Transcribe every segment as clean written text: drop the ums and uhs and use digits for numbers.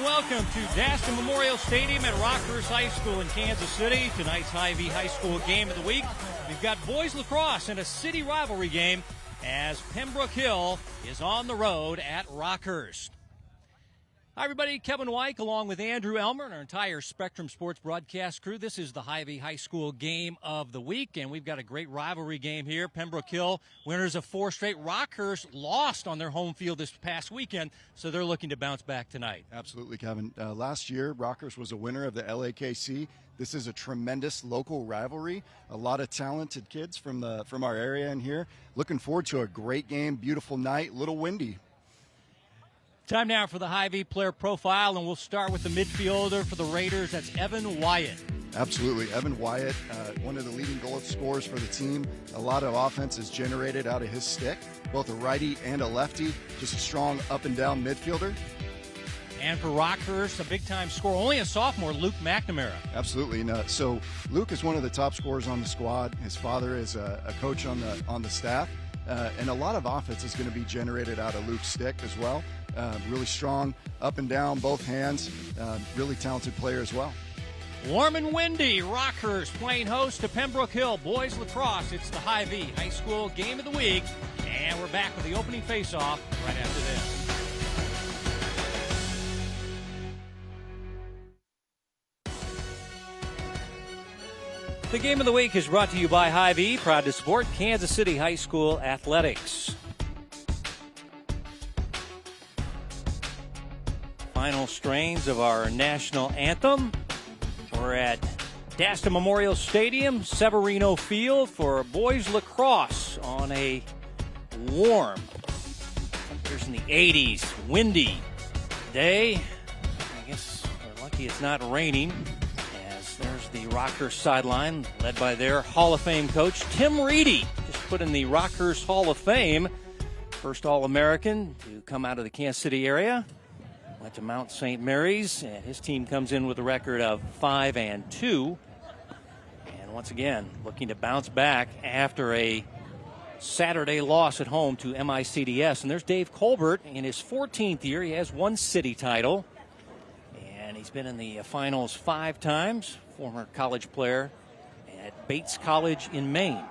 welcome to Daston Memorial Stadium at Rockhurst High School in Kansas City. Tonight's Hy-Vee High School game of the week. We've got boys lacrosse in a city rivalry game as Pembroke Hill is on the road at Rockhurst. Hi, everybody. Kevin Wyatt along with Andrew Elmer and our entire Spectrum Sports broadcast crew. This is the Hy-Vee High School game of the week, and we've got a great rivalry game here. Pembroke Hill, winners of 4 straight. Rockhurst lost on their home field this past weekend, so they're looking to bounce back tonight. Absolutely, Kevin. Last year, Rockhurst was a winner of the LAKC. This is a tremendous local rivalry. A lot of talented kids from our area in here. Looking forward to a great game, beautiful night, little windy. Time now for the Hy-Vee player profile, and we'll start with the midfielder for the Raiders. That's Evan Wyatt. Absolutely. Evan Wyatt, one of the leading goal scorers for the team. A lot of offense is generated out of his stick, both a righty and a lefty. Just a strong up-and-down midfielder. And for Rockhurst, a big-time scorer, only a sophomore, Luke McNamara. Absolutely. So Luke is one of the top scorers on the squad. His father is a coach on the staff. And a lot of offense is going to be generated out of Luke's stick as well. Really strong, up and down, both hands. Really talented player as well. Warm and windy, Rockhurst playing host to Pembroke Hill. Boys lacrosse, it's the Hy-Vee High School game of the week. And we're back with the opening face-off right after this. The game of the week is brought to you by Hy-Vee, proud to support Kansas City High School athletics. Final strains of our national anthem. We're at Daston Memorial Stadium, Severino Field for boys lacrosse on a warm, temperatures in the 80s, windy day. I guess we're lucky it's not raining. There's the Rockhurst sideline, led by their Hall of Fame coach, Tim Reedy, just put in the Rockhurst Hall of Fame. First All-American to come out of the Kansas City area. Went to Mount St. Mary's, and his team comes in with a record of 5-2. And once again, looking to bounce back after a Saturday loss at home to MICDS. And there's Dave Colbert in his 14th year. He has 1 city title. And he's been in the finals 5 times. Former college player at Bates College in Maine.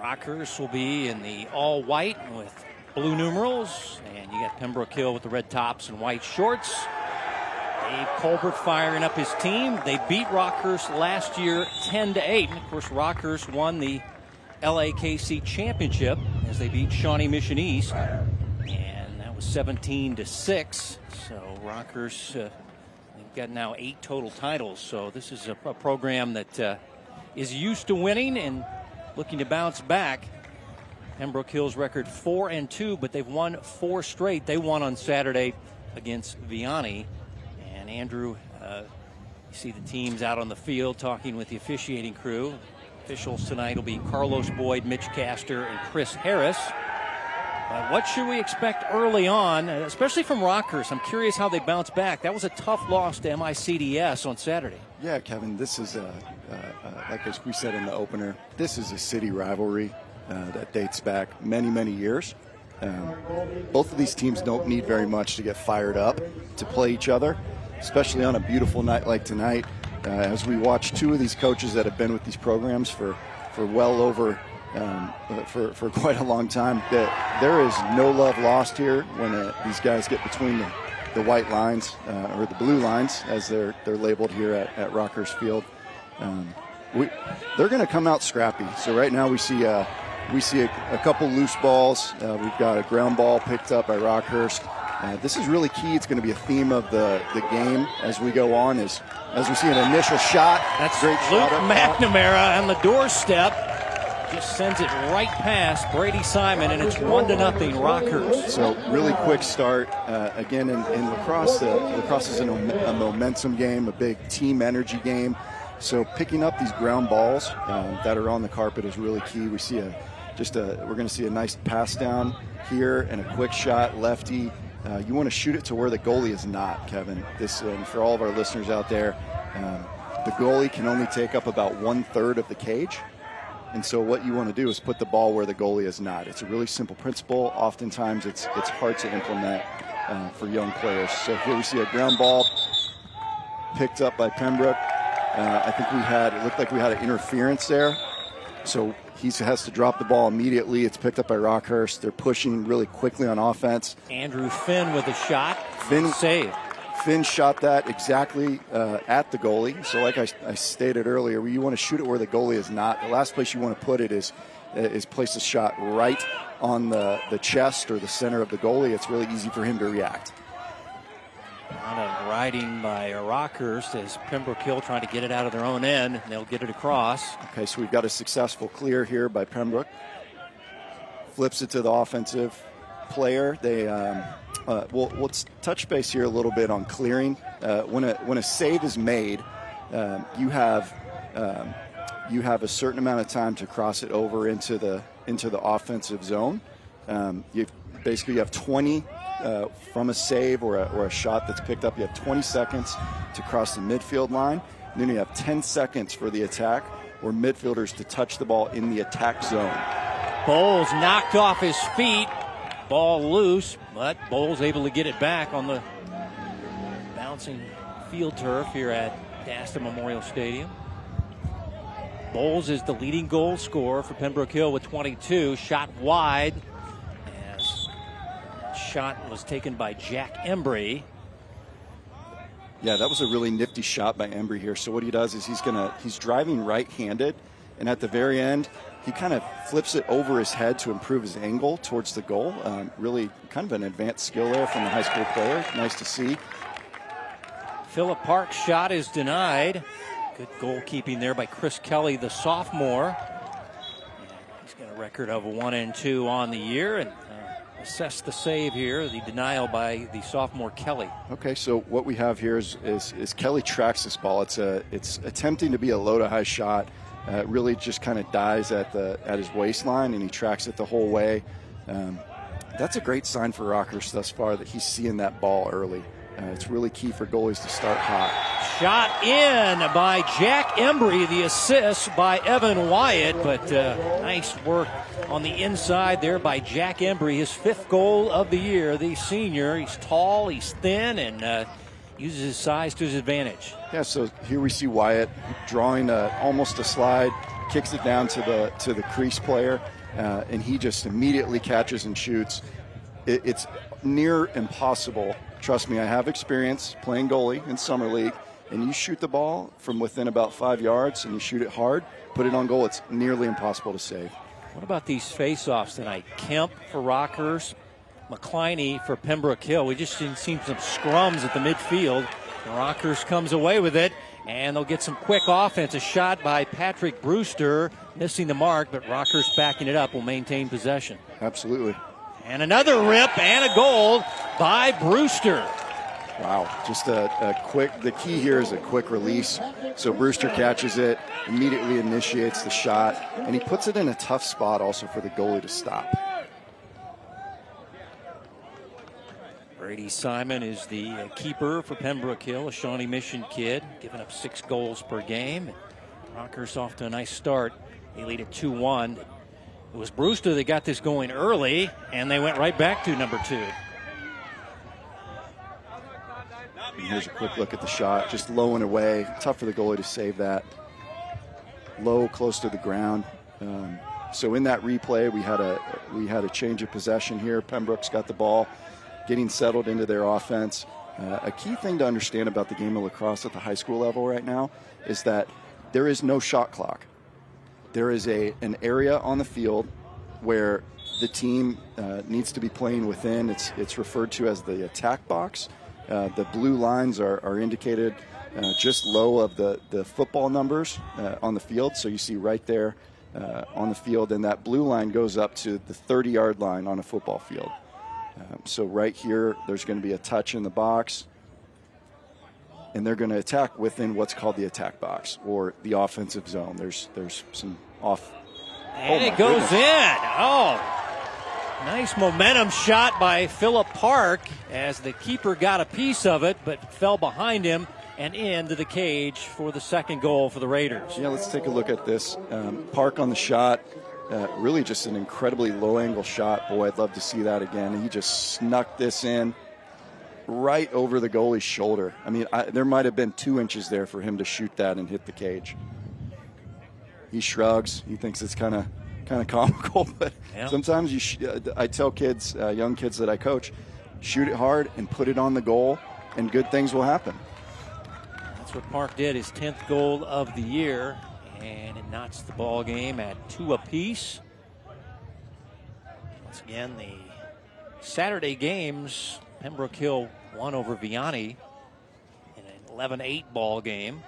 Rockhurst will be in the all-white with blue numerals. And you got Pembroke Hill with the red tops and white shorts. Dave Colbert firing up his team. They beat Rockhurst last year 10-8. And of course, Rockhurst won the LAKC championship as they beat Shawnee Mission East. 17-6. So Rockhurst, they've got now 8 total titles. So this is a program that is used to winning and looking to bounce back. Pembroke Hill's record 4-2, but they've won 4 straight. They won on Saturday against Vianney. And Andrew, you see the teams out on the field talking with the officiating crew. Officials tonight will be Carlos Boyd, Mitch Castor, and Chris Harris. What should we expect early on, especially from Rockhurst? I'm curious how they bounce back. That was a tough loss to MICDS on Saturday. Yeah, Kevin, this is, like as we said in the opener, this is a city rivalry that dates back many, many years. Both of these teams don't need very much to get fired up to play each other, especially on a beautiful night like tonight. As we watch 2 of these coaches that have been with these programs for well over for quite a long time, that there is no love lost here when these guys get between the white lines or the blue lines, as they're labeled here at Rockhurst Field. They're going to come out scrappy. So right now we see a couple loose balls. We've got a ground ball picked up by Rockhurst. This is really key. It's going to be a theme of the game as we go on. As we see an initial shot. That's great. Luke McNamara on the doorstep. Just sends it right past Brady Simon, and it's 1-0 Rockhurst. So really quick start. Again, in lacrosse, lacrosse is a momentum game, a big team energy game. So picking up these ground balls that are on the carpet is really key. We see we're going to see a nice pass down here and a quick shot lefty. You want to shoot it to where the goalie is not, Kevin. And for all of our listeners out there, the goalie can only take up about 1/3 of the cage. And so what you want to do is put the ball where the goalie is not. It's a really simple principle. Oftentimes it's hard to implement for young players. So here we see a ground ball picked up by Pembroke. I think it looked like we had an interference there. So he has to drop the ball immediately. It's picked up by Rockhurst. They're pushing really quickly on offense. Andrew Finn with a shot. Save. Finn shot that exactly at the goalie. So like I stated earlier, you want to shoot it where the goalie is not. The last place you want to put it is place a shot right on the chest or the center of the goalie. It's really easy for him to react. A lot of riding by Rockhurst as Pembroke Hill trying to get it out of their own end. And they'll get it across. Okay, so we've got a successful clear here by Pembroke. Flips it to the offensive player. We'll touch base here a little bit on clearing. When a save is made, you have a certain amount of time to cross it over into the offensive zone. You have 20 from a save or a shot that's picked up. You have 20 seconds to cross the midfield line. And then you have 10 seconds for the attack or midfielders to touch the ball in the attack zone. Bowles knocked off his feet. Ball loose, but Bowles able to get it back on the bouncing field turf here at Dasta Memorial Stadium. Bowles is the leading goal scorer for Pembroke Hill with 22. Shot wide as shot was taken by Jack Embry. Yeah, that was a really nifty shot by Embry here. So what he does is he's driving right-handed, and at the very end, he kind of flips it over his head to improve his angle towards the goal. Really kind of an advanced skill there from the high school player. Nice to see. Philip Park's shot is denied. Good goalkeeping there by Chris Kelly, the sophomore. He's got a record of 1-2 on the year, and assess the save here, the denial by the sophomore Kelly. Okay, so what we have here is Kelly tracks this ball. It's attempting to be a low to high shot. Really just kind of dies at his waistline, and he tracks it the whole way. That's a great sign for Rockhurst thus far that he's seeing that ball early. It's really key for goalies to start hot. Shot in by Jack Embry, the assist by Evan Wyatt, but nice work on the inside there by Jack Embry, his 5th goal of the year, the senior. He's tall, he's thin, and uses his size to his advantage. Yeah, so here we see Wyatt drawing almost a slide, kicks it down to the crease player, and he just immediately catches and shoots. It's near impossible. Trust me, I have experience playing goalie in summer league, and you shoot the ball from within about 5 yards and you shoot it hard, put it on goal, it's nearly impossible to save. What about these face-offs tonight? Kemp for Rockhurst, McCliney for Pembroke Hill. We just seen some scrums at the midfield. Rockhurst comes away with it, and they'll get some quick offense. A shot by Patrick Brewster, missing the mark, but Rockhurst backing it up will maintain possession. Absolutely. And another rip and a goal by Brewster. Wow, just a quick, the key here is a quick release. So Brewster catches it, immediately initiates the shot, and he puts it in a tough spot also for the goalie to stop. Brady Simon is the keeper for Pembroke Hill, a Shawnee Mission kid, giving up 6 goals per game. Rockhurst off to a nice start. They lead at 2-1. It was Brewster that got this going early, and they went right back to number 2. And here's a quick look at the shot, just low and away. Tough for the goalie to save that. Low, close to the ground. So in that replay, we had a change of possession here. Pembroke's got the ball, getting settled into their offense. A key thing to understand about the game of lacrosse at the high school level right now is that there is no shot clock. There is an area on the field where the team needs to be playing within. It's referred to as the attack box. The blue lines are indicated just low of the football numbers on the field. So you see right there on the field, and that blue line goes up to the 30-yard line on a football field. So right here, there's going to be a touch in the box, and they're going to attack within what's called the attack box or the offensive zone. There's some off. And it goes in. Oh, nice momentum shot by Philip Park as the keeper got a piece of it, but fell behind him and into the cage for the second goal for the Raiders. Yeah, let's take a look at this. Park on the shot. Really just an incredibly low-angle shot. Boy, I'd love to see that again. He just snuck this in right over the goalie's shoulder. I mean, there might have been 2 inches there for him to shoot that and hit the cage. He shrugs. He thinks it's kind of comical, but sometimes I tell kids, young kids that I coach, shoot it hard and put it on the goal, and good things will happen. That's what Park did, his 10th goal of the year, and it knocks the ball game at 2 apiece. Once again, the Saturday games, Pembroke Hill won over Vianney in an 11-8 ball game.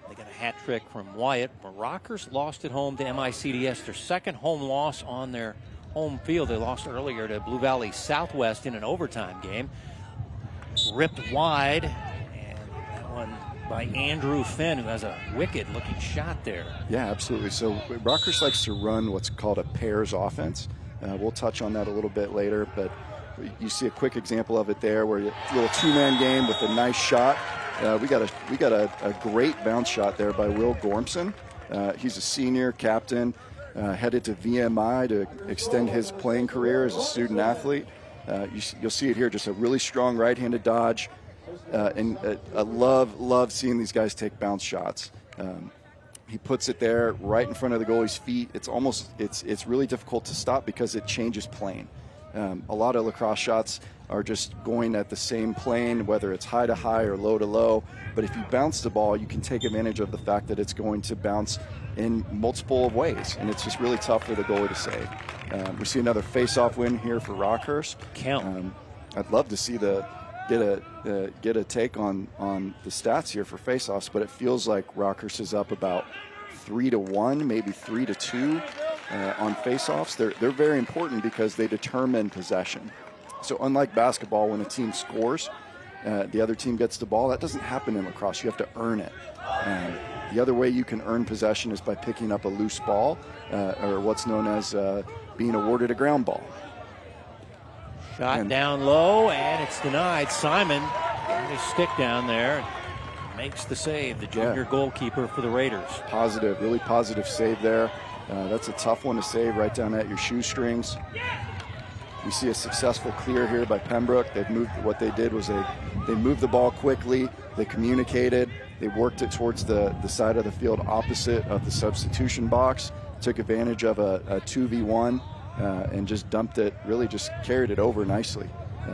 They got a hat trick from Wyatt. But Rockhurst lost at home to MICDS, their second home loss on their home field. They lost earlier to Blue Valley Southwest in an overtime game. Ripped wide, and that one by Andrew Finn, who has a wicked-looking shot there. Yeah, absolutely. So Rockhurst likes to run what's called a pairs offense. We'll touch on that a little bit later, but you see a quick example of it there, where a little 2-man game with a nice shot. We got a great bounce shot there by Will Gormson. He's a senior captain, headed to VMI to extend his playing career as a student athlete. You'll see it here, just a really strong right-handed dodge. And I love seeing these guys take bounce shots. He puts it there right in front of the goalie's feet. It's really difficult to stop because it changes plane. A lot of lacrosse shots are just going at the same plane, whether it's high to high or low to low. But if you bounce the ball, you can take advantage of the fact that it's going to bounce in multiple ways, and it's just really tough for the goalie to save. We see another face-off win here for Rockhurst. I'd love to see get a take on the stats here for face-offs, but it feels like Rockhurst is up about 3-1, maybe 3-2 on face-offs. They're very important because they determine possession. So unlike basketball, when a team scores, the other team gets the ball. That doesn't happen in lacrosse. You have to earn it. The other way you can earn possession is by picking up a loose ball, or what's known as being awarded a ground ball. Shot down low, and it's denied. Simon got his stick down there, makes the save, the junior goalkeeper for the Raiders. Really positive save there. That's a tough one to save right down at your shoestrings. We see a successful clear here by Pembroke. What they did was they moved the ball quickly, they communicated, they worked it towards the side of the field opposite of the substitution box, took advantage of a 2v1, and just dumped it, really just carried it over nicely.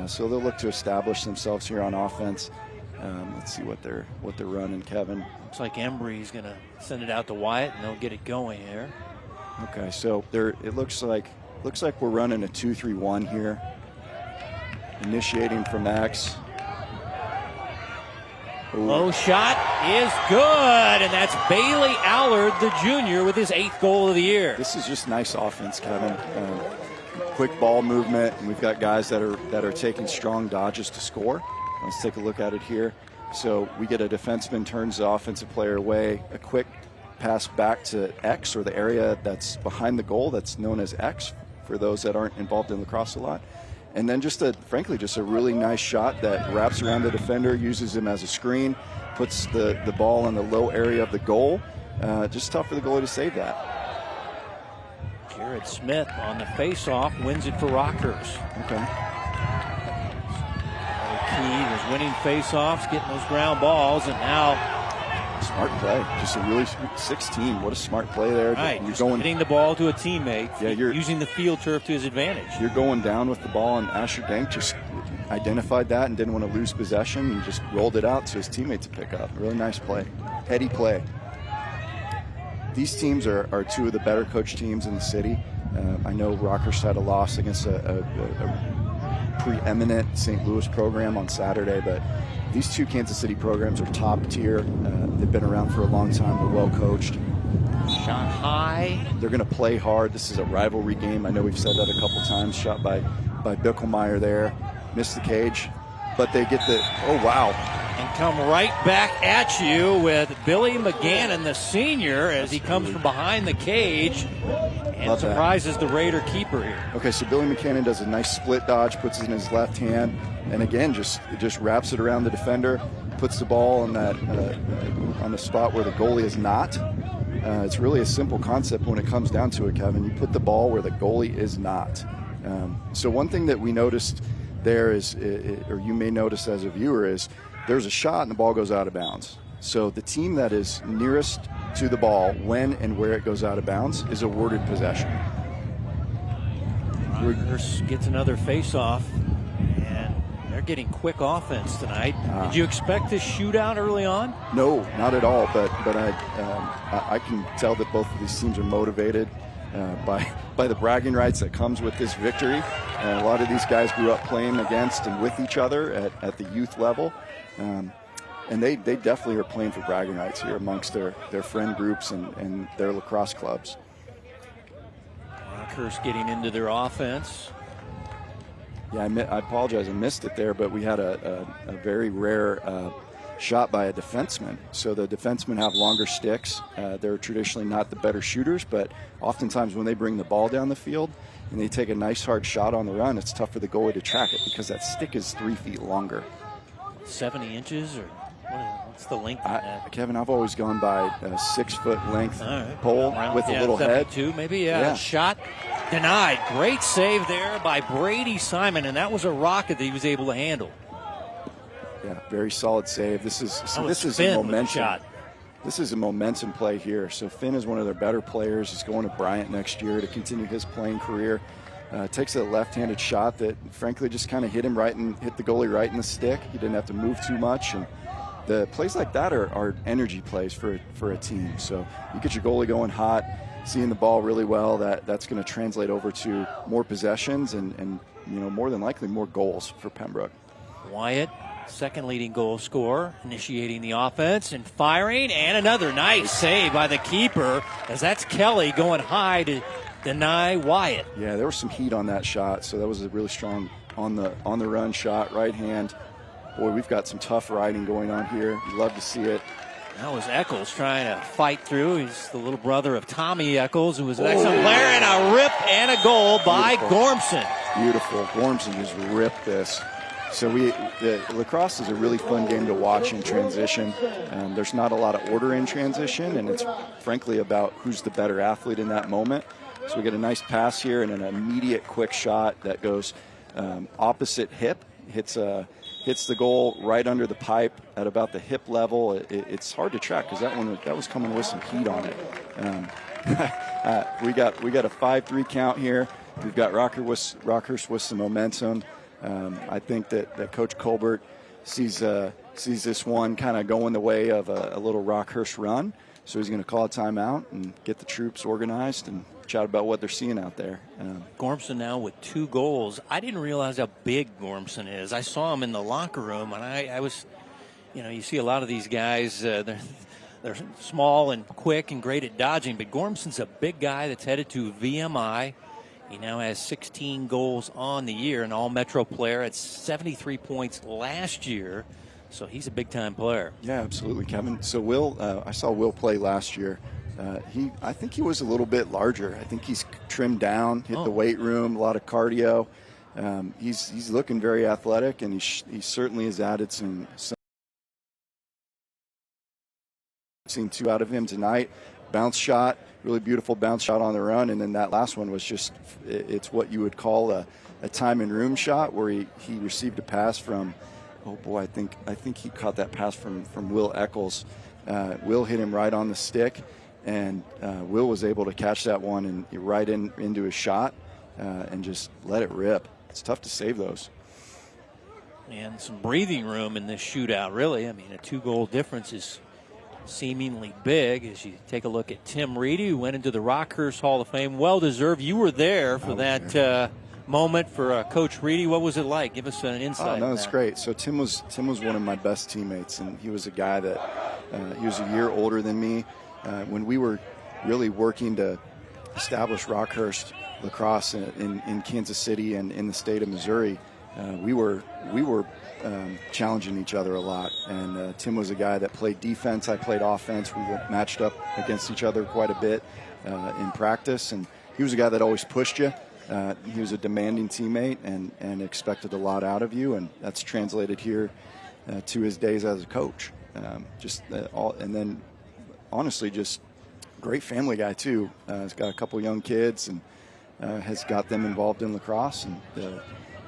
So they'll look to establish themselves here on offense. Let's see what they're running, Kevin. Looks like Embry's going to send it out to Wyatt, and they'll get it going here. Okay, so it looks like we're running a 2-3-1 here. Initiating from X. Low shot is good, and that's Bailey Allard, the junior, with his 8th goal of the year. This is just nice offense, Kevin. Quick ball movement, and we've got guys that are taking strong dodges to score. Let's take a look at it here. So we get a defenseman turns the offensive player away, a quick pass back to X, or the area that's behind the goal that's known as X for those that aren't involved in lacrosse a lot. And then frankly, just a really nice shot that wraps around the defender, uses him as a screen, puts the ball in the low area of the goal. Just tough for the goalie to save that. Jared Smith on the face-off wins it for Rockhurst. Okay. Key was winning face-offs, getting those ground balls, and now smart play. Just a really 16. What a smart play there. Right, you're hitting the ball to a teammate. Yeah, you're using the field turf to his advantage. You're going down with the ball, and Asher Dank just identified that and didn't want to lose possession. He just rolled it out to his teammate to pick up. Really nice play. Heady play. These teams are 2 of the better coached teams in the city. I know Rockhurst had a loss against a preeminent St. Louis program on Saturday, but these 2 Kansas City programs are top tier. They've been around for a long time. They're well coached. Shot high. They're going to play hard. This is a rivalry game. I know we've said that a couple times. Shot by Bickelmeyer there. Missed the cage. But they get oh, wow. And come right back at you with Billy McGannon, the senior, as he comes from behind the cage and surprises the Raider keeper here. Okay, so Billy McGannon does a nice split dodge, puts it in his left hand, and again, just wraps it around the defender. puts the ball on that on the spot where the goalie is not. It's really a simple concept when it comes down to it, Kevin. You put the ball where the goalie is not. So one thing that we noticed there is, or you may notice as a viewer, is there's a shot and the ball goes out of bounds. So the team that is nearest to the ball when and where it goes out of bounds is awarded possession. Rockhurst gets another face-off, and they're getting quick offense tonight. Did you expect this shootout early on? No, not at all. But I can tell that both of these teams are motivated by the bragging rights that comes with this victory. A lot of these guys grew up playing against and with each other at the youth level. And they definitely are playing for bragging rights here amongst their friend groups and their lacrosse clubs. Rockhurst getting into their offense. Yeah, I apologize, I missed it there, but we had a very rare shot by a defenseman. So the defensemen have longer sticks. They're traditionally not the better shooters, but oftentimes when they bring the ball down the field and they take a nice hard shot on the run, it's tough for the goalie to track it because that stick is 3 feet longer. 70 inches, or what's the length of that? Kevin, I've always gone by a 6-foot length pole with a little head. Maybe, yeah. Shot denied. Great save there by Brady Simon, and that was a rocket that he was able to handle. Yeah, very solid save. This is Finn a momentum shot. This is a momentum play here. So Finn is one of their better players. He's going to Bryant next year to continue his playing career. Takes a left-handed shot that, frankly, just kind of hit the goalie right in the stick. He didn't have to move too much, and the plays like that are energy plays for a team. So you get your goalie going hot, seeing the ball really well. That's going to translate over to more possessions and more than likely more goals for Pembroke. Wyatt, second leading goal scorer, initiating the offense and firing, and another nice save by the keeper, as that's Kelly going high to deny Wyatt. Yeah, there was some heat on that shot, so that was a really strong on the run shot, right hand. Boy, we've got some tough riding going on here. You'd love to see it. That was Eccles trying to fight through. He's the little brother of Tommy Eccles, who was an excellent player, and a rip and a goal by Gormson. Beautiful. Gormson just ripped this. So the lacrosse is a really fun game to watch in transition. There's not a lot of order in transition, and it's frankly about who's the better athlete in that moment. So we get a nice pass here and an immediate quick shot that goes opposite hip, hits the goal right under the pipe at about the hip level. It's hard to track because that was coming with some heat on it. We got a 5-3 count here. We've got Rockhurst with some momentum. I think that Coach Colbert sees this one kind of going the way of a little Rockhurst run. So he's going to call a timeout and get the troops organized and chat about what they're seeing out there. Gormson now with 2 goals. I didn't realize how big Gormson is. I saw him in the locker room, and I was, you see a lot of these guys, they're small and quick and great at dodging, but Gormson's a big guy that's headed to VMI. He now has 16 goals on the year, an all-Metro player at 73 points last year. So he's a big-time player. Yeah, absolutely, Kevin. So I saw Will play last year. I think he was a little bit larger. I think he's trimmed down, hit the weight room, a lot of cardio. He's looking very athletic, and he certainly has added some. Seen 2 out of him tonight. Bounce shot, really beautiful bounce shot on the run, and then that last one was it's what you would call a time and room shot where he received a pass from. Oh boy, I think he caught that pass from Will Eccles. Will hit him right on the stick, and Will was able to catch that one and right into his shot and just let it rip. It's tough to save those. And some breathing room in this shootout, really. I mean, a 2-goal difference is seemingly big as you take a look at Tim Reedy, who went into the Rockhurst Hall of Fame. Well-deserved. You were there for that moment for Coach Reedy. What was it like? Give us an insight. Oh, no, it's great. So Tim was one of my best teammates, and he was a guy that he was a year older than me. When we were really working to establish Rockhurst lacrosse in Kansas City and in the state of Missouri, we were challenging each other a lot. And Tim was a guy that played defense. I played offense. We were matched up against each other quite a bit in practice. And he was a guy that always pushed you. He was a demanding teammate and expected a lot out of you. And that's translated here to his days as a coach. And then honestly, just great family guy too. He's got a couple young kids and has got them involved in lacrosse. And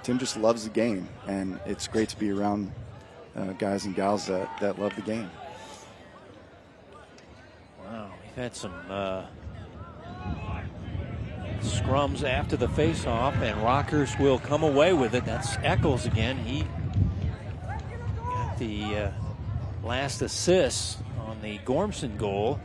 Tim just loves the game, and it's great to be around guys and gals that love the game. Wow, we've had some scrums after the face-off, and Rockhurst will come away with it. That's Eccles again. He got the last assist on the Gormson goal.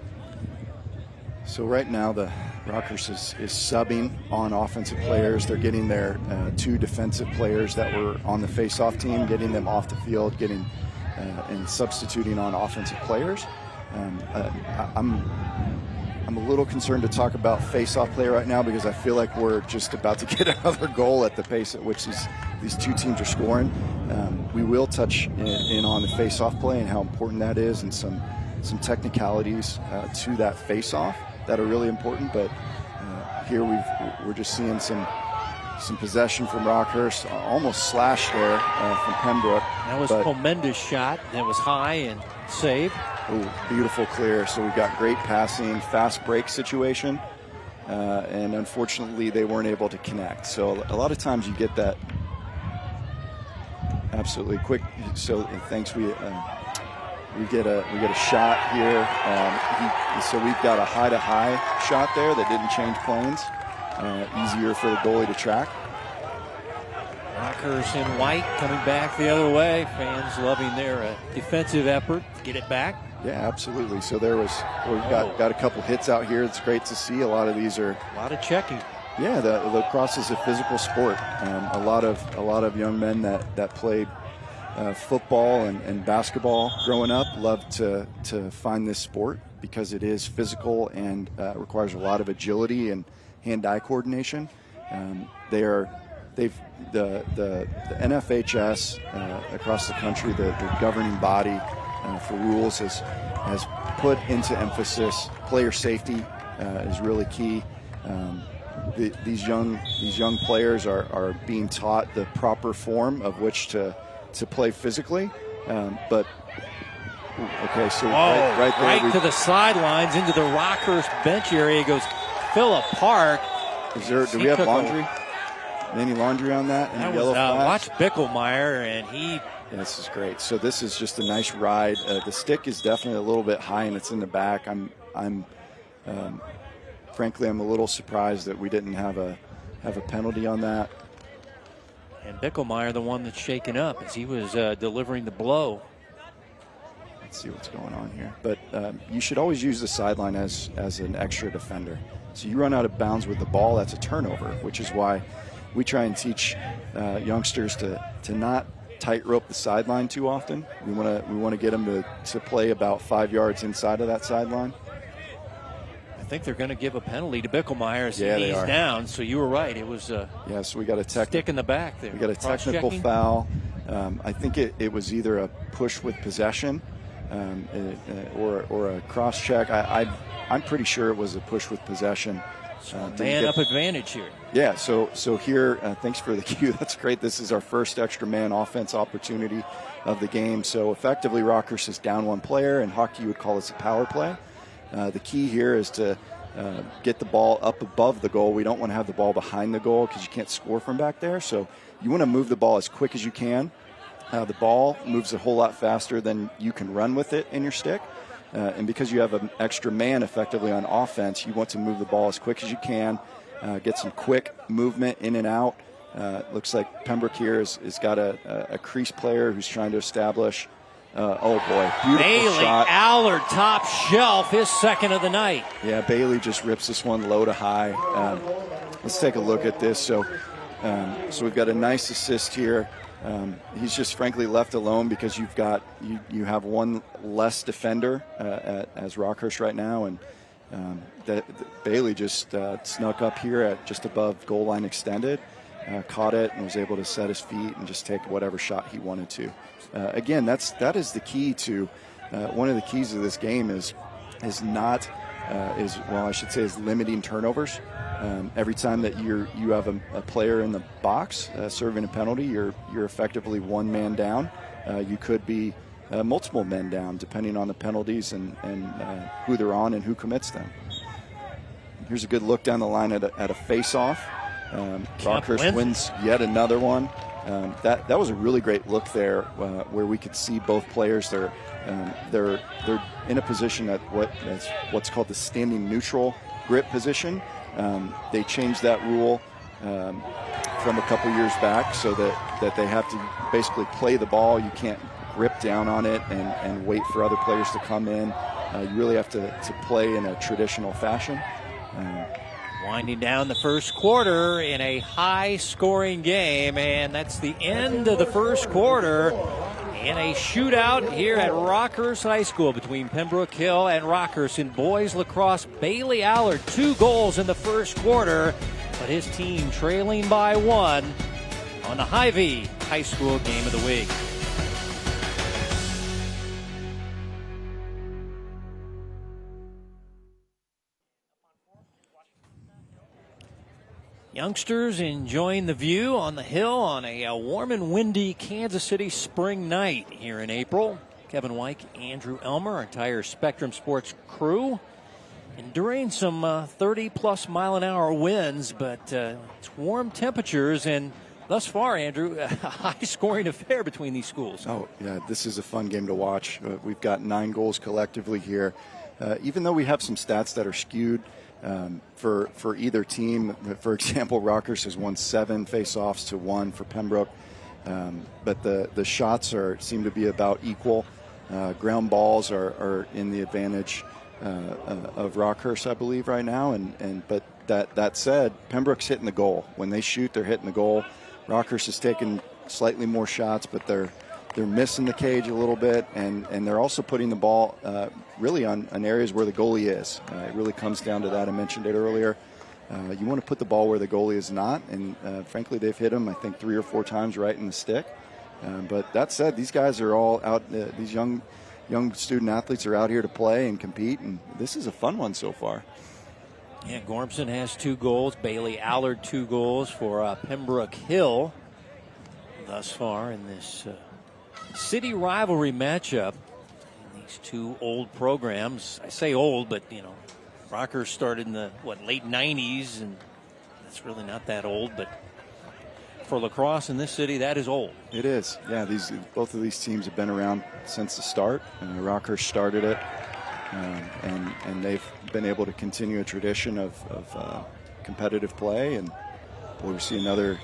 So right now the Rockhurst is subbing on offensive players. They're getting their 2 defensive players that were on the face-off team, getting them off the field, and substituting on offensive players. I'm a little concerned to talk about face-off play right now because I feel like we're just about to get another goal at the pace at which these 2 teams are scoring. We will touch in on the face-off play and how important that is, and some technicalities to that face-off that are really important. But here we're just seeing some possession from Rockhurst, almost slashed there from Pembroke. That was Comenda's shot. That was high and saved. Ooh, beautiful clear. So we've got great passing, fast break situation, and unfortunately they weren't able to connect. So a lot of times you get that absolutely quick. So thanks. We get a shot here. So we've got a high-to-high shot there that didn't change planes. Easier for the goalie to track. Rockhurst in white coming back the other way. Fans loving their defensive effort to get it back. Yeah, absolutely. So we've got a couple hits out here. It's great to see. A lot of these are a lot of checking. Yeah, the lacrosse is a physical sport. A lot of young men that played football and basketball growing up love to find this sport because it is physical and requires a lot of agility and hand-eye coordination. The NFHS across the country, the governing body for rules, has put into emphasis player safety is really key. These young players are being taught the proper form of which to play physically, but okay, so right there, to the sidelines into the Rockhurst bench area goes Phillip Park. Do we have laundry? Any laundry on that? That was watch Bicklemeyer, and he. Yeah, this is great. So this is just a nice ride. The stick is definitely a little bit high, and it's in the back. Frankly, I'm a little surprised that we didn't have a penalty on that. And Bicklemeyer, the one that's shaken up as he was delivering the blow. Let's see what's going on here. But you should always use the sideline as an extra defender. So you run out of bounds with the ball, that's a turnover, which is why we try and teach youngsters to not tightrope the sideline too often. We want to get them to play about 5 yards inside of that sideline. I think they're going to give a penalty to Bicklemeyer as he knees down. So you were right. It was so we got a stick in the back there. We got a technical foul. I think it was either a push with possession or a cross check. I'm pretty sure it was a push with possession. Man up advantage here. Yeah, so here, thanks for the cue. That's great. This is our first extra man offense opportunity of the game. So effectively, Rockhurst is down 1 player. In hockey, you would call this a power play. The key here is to get the ball up above the goal. We don't want to have the ball behind the goal because you can't score from back there. So you want to move the ball as quick as you can. The ball moves a whole lot faster than you can run with it in your stick. And because you have an extra man effectively on offense, you want to move the ball as quick as you can, get some quick movement in and out. Looks like Pembroke here has got a crease player who's trying to establish. Oh, boy. Beautiful Bailey shot. Allard, top shelf, his second of the night. Yeah, Bailey just rips this one low to high. Let's take a look at this. So we've got a nice assist here. He's just frankly left alone because you have one less defender as Rockhurst right now, and Bailey just snuck up here at just above goal line extended, caught it, and was able to set his feet and just take whatever shot he wanted to. Again, that is the key to one of the keys of this game is limiting turnovers. Every time that you have a player in the box serving a penalty, you're effectively one man down. you could be multiple men down, depending on the penalties and who they're on and who commits them. Here's a good look down the line at a face-off. Rockhurst wins yet another one. That was a really great look there, where we could see both players. They're in a position at what's called the standing neutral grip position. They changed that rule from a couple years back, so that they have to basically play the ball. You can't grip down on it and wait for other players to come in. You really have to play in a traditional fashion. Winding down the first quarter in a high-scoring game, and that's the end of the first quarter in a shootout here at Rockhurst High School between Pembroke Hill and Rockhurst in boys lacrosse. Bailey Allard, 2 goals in the first quarter, but his team trailing by 1 on the Hy-Vee High School Game of the Week. Youngsters enjoying the view on the hill on a warm and windy Kansas City spring night here in April. Kevin Wyke, Andrew Elmer, our entire Spectrum Sports crew, enduring some 30-plus mile-an-hour winds, but it's warm temperatures, and thus far, Andrew, a high-scoring affair between these schools. Oh, yeah, this is a fun game to watch. We've got 9 goals collectively here. Even though we have some stats that are skewed, for either team. For example, Rockhurst has won 7 face-offs to 1 for Pembroke, but the shots seem to be about equal. Ground balls are in the advantage of Rockhurst, I believe, right now. But that said, Pembroke's hitting the goal. When they shoot, they're hitting the goal. Rockhurst is taking slightly more shots, but they're missing the cage a little bit, and they're also putting the ball really on areas where the goalie is. It really comes down to that. I mentioned it earlier. You want to put the ball where the goalie is not, and frankly, they've hit him, I think, 3 or 4 times right in the stick. But that said, these guys are all out. These young student athletes are out here to play and compete, and this is a fun one so far. Yeah, Gormson has 2 goals. Bailey Allard 2 goals for Pembroke Hill thus far in this city rivalry matchup. These 2 old programs. I say old, but Rockhurst started in the late 90s, and that's really not that old, but for lacrosse in this city, that is old. It is. Yeah, both of these teams have been around since the start. Rockhurst started it, and they've been able to continue a tradition of competitive play. And boy, we see another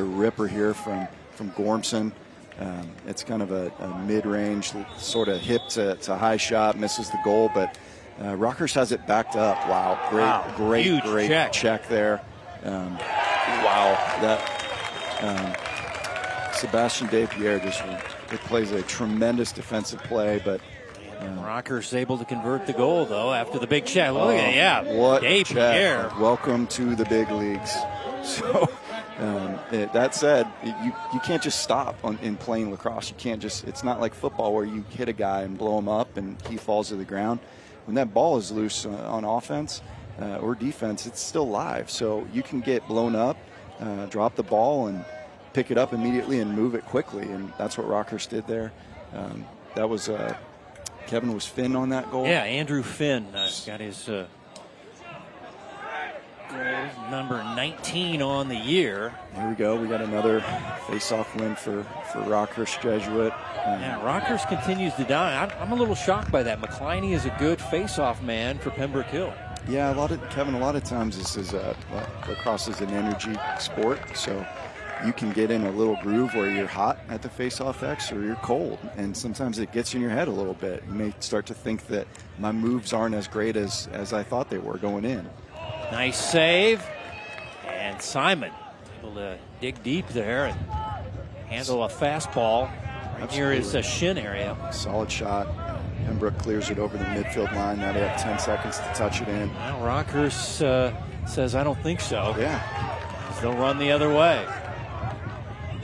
ripper here from Gormson. It's kind of a mid-range, sort of hip to high shot, misses the goal, but Rockhurst has it backed up. Wow, great check there. Sebastian Despierre it plays a tremendous defensive play, but Rockhurst able to convert the goal though after the big check. Look at that, what Despierre. Welcome to the big leagues. So. That said, you can't just stop in playing lacrosse. You can't it's not like football where you hit a guy and blow him up and he falls to the ground. When that ball is loose on offense or defense, it's still live. So you can get blown up, drop the ball, and pick it up immediately and move it quickly. And that's what Rockhurst did there. That was Kevin, was Finn on that goal? Yeah, Andrew Finn got his goal number 19 on the year. Here we go. We got another face-off win for Rockhurst Jesuit. Yeah, Rockhurst continues to dominate. I'm a little shocked by that. McCliney is a good face-off man for Pembroke Hill. Yeah, a lot of times this is lacrosse is an energy sport, so you can get in a little groove where you're hot at the face-off X or you're cold, and sometimes it gets in your head a little bit. You may start to think that my moves aren't as great as I thought they were going in. Nice save, and Simon able to dig deep there and handle a fastball right near his shin area. Solid shot. Pembroke clears it over the midfield line. Now they have 10 seconds to touch it in. Well, Rockhurst says, I don't think so. Yeah. They'll run the other way.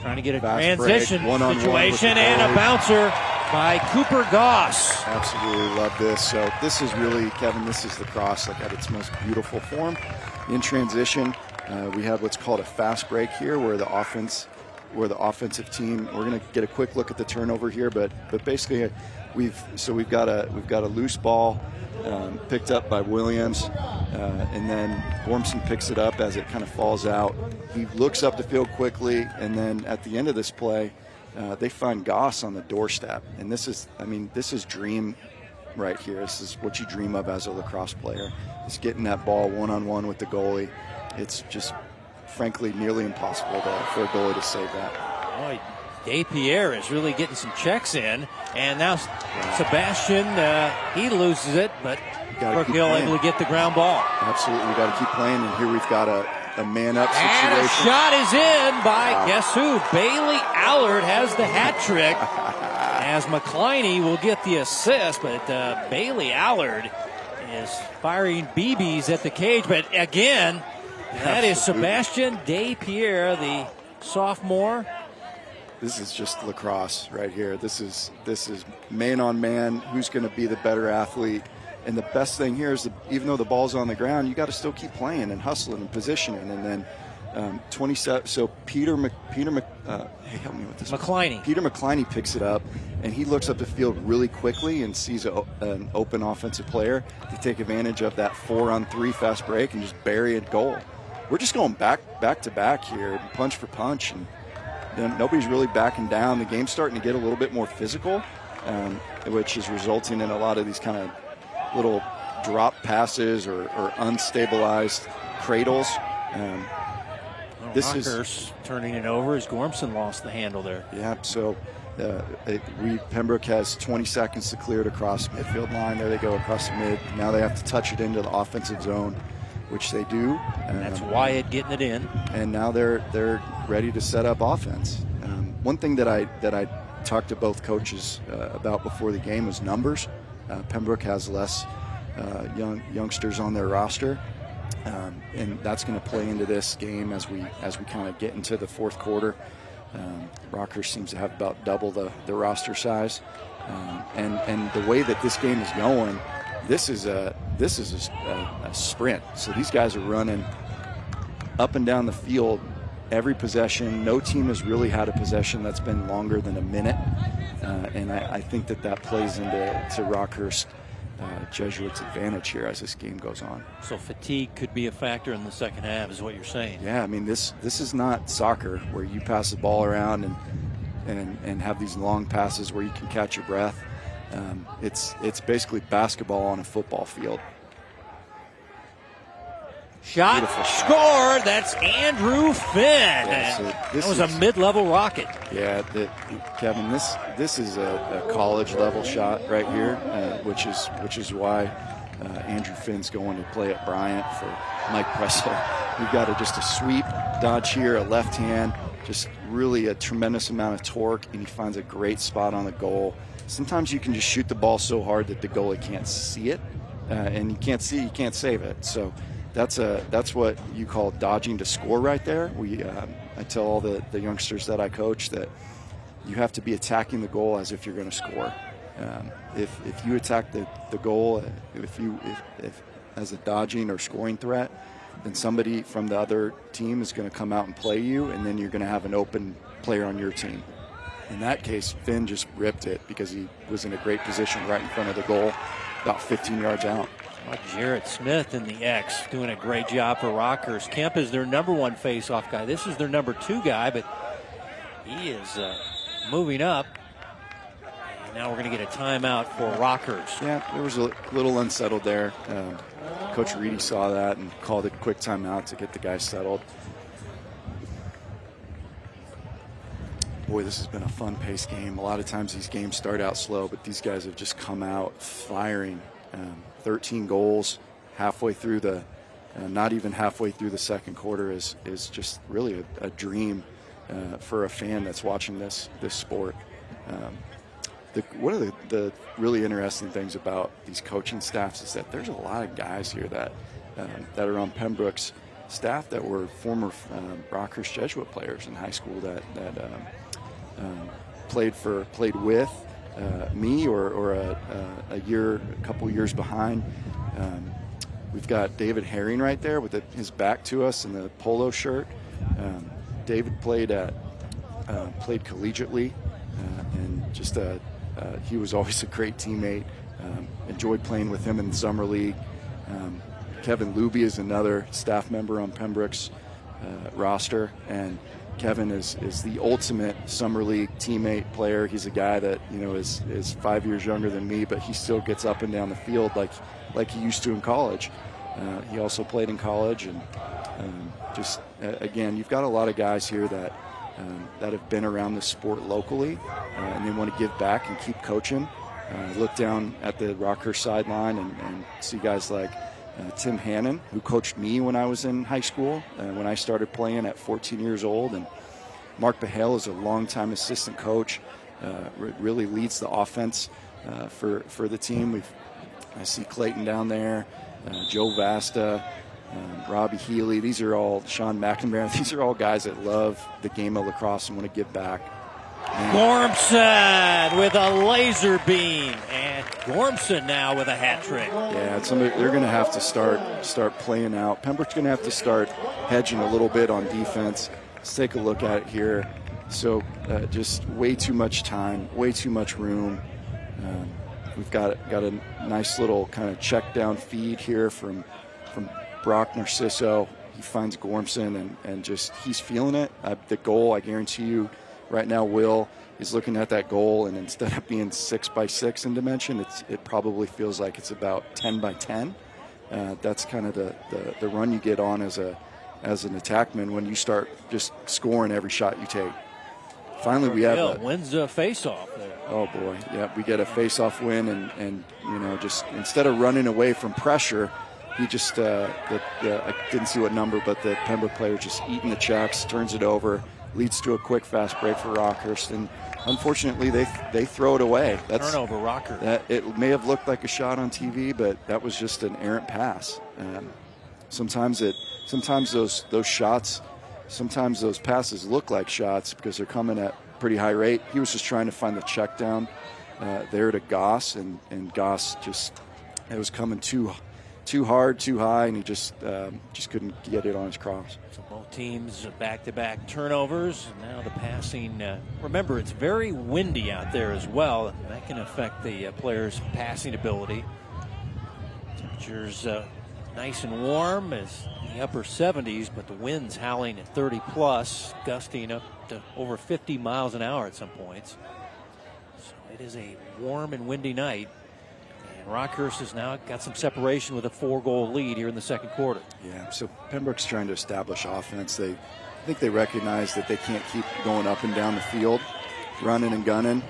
Trying to get a fast transition break, situation, and a bouncer by Cooper Goss. Absolutely love this. So this is really, Kevin, this is lacrosse at its most beautiful form. In transition, we have what's called a fast break here, where the offense we're the offensive team. We're going to get a quick look at the turnover here, but basically we've got a loose ball picked up by Williams, and then Gormson picks it up as it kind of falls out. He looks up the field quickly, and then at the end of this play, they find Goss on the doorstep, and this is dream right here. This is what you dream of as a lacrosse player. Is getting that ball one-on-one with the goalie. It's just, frankly, nearly impossible for a goalie to save that. Boy, Despierre is really getting some checks in, and now Sebastian, he loses it, but Brookhill able to get the ground ball. Absolutely, we got to keep playing, and here we've got a man-up situation. And a shot is in by, guess who? Bailey Allard has the hat trick, as McCliney will get the assist, but Bailey Allard is firing BBs at the cage, but again, that is Sebastian Despierre, the sophomore. This is just lacrosse right here. This is man on man. Who's going to be the better athlete? And the best thing here is that even though the ball's on the ground, you got to still keep playing and hustling and positioning. And then 27. So Peter hey, help me with this. McCliney. Peter McCliney picks it up, and he looks up the field really quickly and sees an open offensive player to take advantage of that 4-on-3 fast break and just bury a goal. We're just going back to back here, punch for punch, and nobody's really backing down. The game's starting to get a little bit more physical, which is resulting in a lot of these kind of little drop passes or unstabilized cradles. Rockhurst turning it over as Gormson lost the handle there. Yeah, so Pembroke has 20 seconds to clear it across midfield line. There they go across the mid. Now they have to touch it into the offensive zone, which they do. That's Wyatt getting it in. And now they're ready to set up offense. One thing that I talked to both coaches about before the game was numbers. Pembroke has less youngsters on their roster, and that's going to play into this game as we kind of get into the fourth quarter. Rockhurst seems to have about double the roster size, and the way that this game is going, this is a sprint. So these guys are running up and down the field every possession. No team has really had a possession that's been longer than a minute, and I think that plays into Rockhurst Jesuits' advantage here as this game goes on. So fatigue could be a factor in the second half, is what you're saying. Yeah, I mean this is not soccer where you pass the ball around and have these long passes where you can catch your breath. It's basically basketball on a football field. Shot, score. That's Andrew Finn. Yeah, so that was a mid-level rocket. Yeah, Kevin, this is a college-level shot right here, which is why Andrew Finn's going to play at Bryant for Mike Presso. We've got just a sweep dodge here, a left hand, just really a tremendous amount of torque, and he finds a great spot on the goal. Sometimes you can just shoot the ball so hard that the goalie can't see it, and you can't save it. So that's what you call dodging to score right there. I tell all the youngsters that I coach that you have to be attacking the goal as if you're going to score. If you attack the goal, if as a dodging or scoring threat, then somebody from the other team is going to come out and play you, and then you're going to have an open player on your team. In that case, Finn just ripped it because he was in a great position right in front of the goal, about 15 yards out. Jarrett Smith in the X doing a great job for Rockhurst. Kemp is their number one face-off guy. This is their number 2 guy, but he is moving up. And now we're going to get a timeout for Rockhurst. Yeah, there was a little unsettled there. Coach Reedy saw that and called a quick timeout to get the guys settled. Boy, this has been a fun-paced game. A lot of times these games start out slow, but these guys have just come out firing. 13 goals halfway through not even halfway through the second quarter is just really a dream for a fan that's watching this sport. One of the really interesting things about these coaching staffs is that there's a lot of guys here that are on Pembroke's staff that were former Rockhurst Jesuit players in high school that played with me or a couple years behind. We've got David Herring right there with his back to us in the polo shirt. David played at played collegiately, and just he was always a great teammate. Enjoyed playing with him in the summer league. Kevin Luby is another staff member on Pembroke's roster, and Kevin is the ultimate summer league teammate player. He's a guy that is 5 years younger than me, but he still gets up and down the field like he used to in college. He also played in college, and again, you've got a lot of guys here that have been around the sport locally, and they want to give back and keep coaching. Look down at the Rockhurst sideline and see guys like Tim Hannon, who coached me when I was in high school, when I started playing at 14 years old. And Mark Behale is a longtime assistant coach, really leads the offense for the team. I see Clayton down there, Joe Vasta, Robbie Healy. These are all, Sean McNamara. These are all guys that love the game of lacrosse and want to give back. Gormson with a laser beam, and Gormson now with a hat trick. Yeah, they're going to have to start playing out. Pembroke's going to have to start hedging a little bit on defense. Let's take a look at it here. So just way too much time, way too much room. We've got a nice little kind of check down feed here from Brock Narciso. He finds Gormson and just he's feeling it. The goal, I guarantee you, right now, Will is looking at that goal, and instead of being 6x6 in dimension, it probably feels like it's about 10x10. That's kind of the run you get on as an attackman when you start just scoring every shot you take. Finally, we have wins a face-off there. Oh boy, yeah, we get a face-off win, and just instead of running away from pressure, he just I didn't see what number, but the Pembroke player just eating the checks, turns it over. Leads to a quick fast break for Rockhurst, and unfortunately they throw it away. That's turnover, Rockhurst. It may have looked like a shot on TV, but that was just an errant pass. Sometimes those shots, sometimes those passes look like shots because they're coming at pretty high rate. He was just trying to find the check down there to Goss, and Goss it was coming too hard, too high, and he just couldn't get it on his cross. So both teams back-to-back turnovers. And now the passing. Remember, it's very windy out there as well. And that can affect the players' passing ability. Temperatures nice and warm, as in the upper 70s, but the wind's howling at 30+, gusting up to over 50 miles an hour at some points. So it is a warm and windy night. Rockhurst has now got some separation with a 4-goal lead here in the second quarter. Yeah, so Pembroke's trying to establish offense. I think they recognize that they can't keep going up and down the field, running and gunning.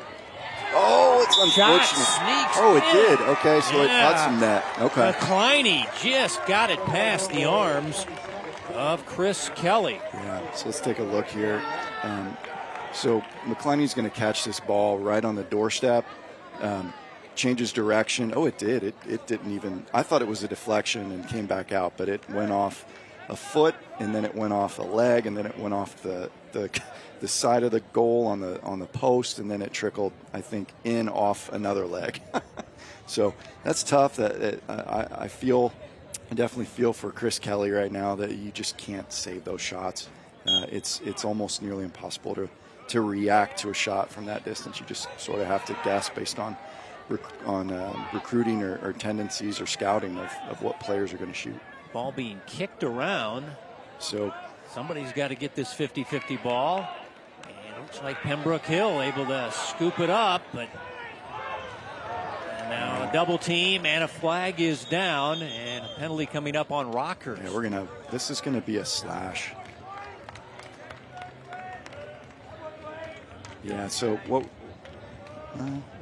Oh, it's unfortunate. Oh, it did. Okay, so it caught some net. Okay. McCliney just got it past the arms of Chris Kelly. Yeah, so let's take a look here. So McCliney's going to catch this ball right on the doorstep. Changes direction. Oh, it did. It didn't even. I thought it was a deflection and came back out, but it went off a foot, and then it went off a leg, and then it went off the side of the goal on the post, and then it trickled, I think, in off another leg. So that's tough. I definitely feel for Chris Kelly right now that you just can't save those shots. It's almost nearly impossible to react to a shot from that distance. You just sort of have to guess based on recruiting or tendencies or scouting of what players are going to shoot. Ball being kicked around. So somebody's got to get this 50-50 ball. And it looks like Pembroke Hill able to scoop it up, but now a double team and a flag is down, and a penalty coming up on Rockhurst. Yeah, this is going to be a slash. Yeah, so what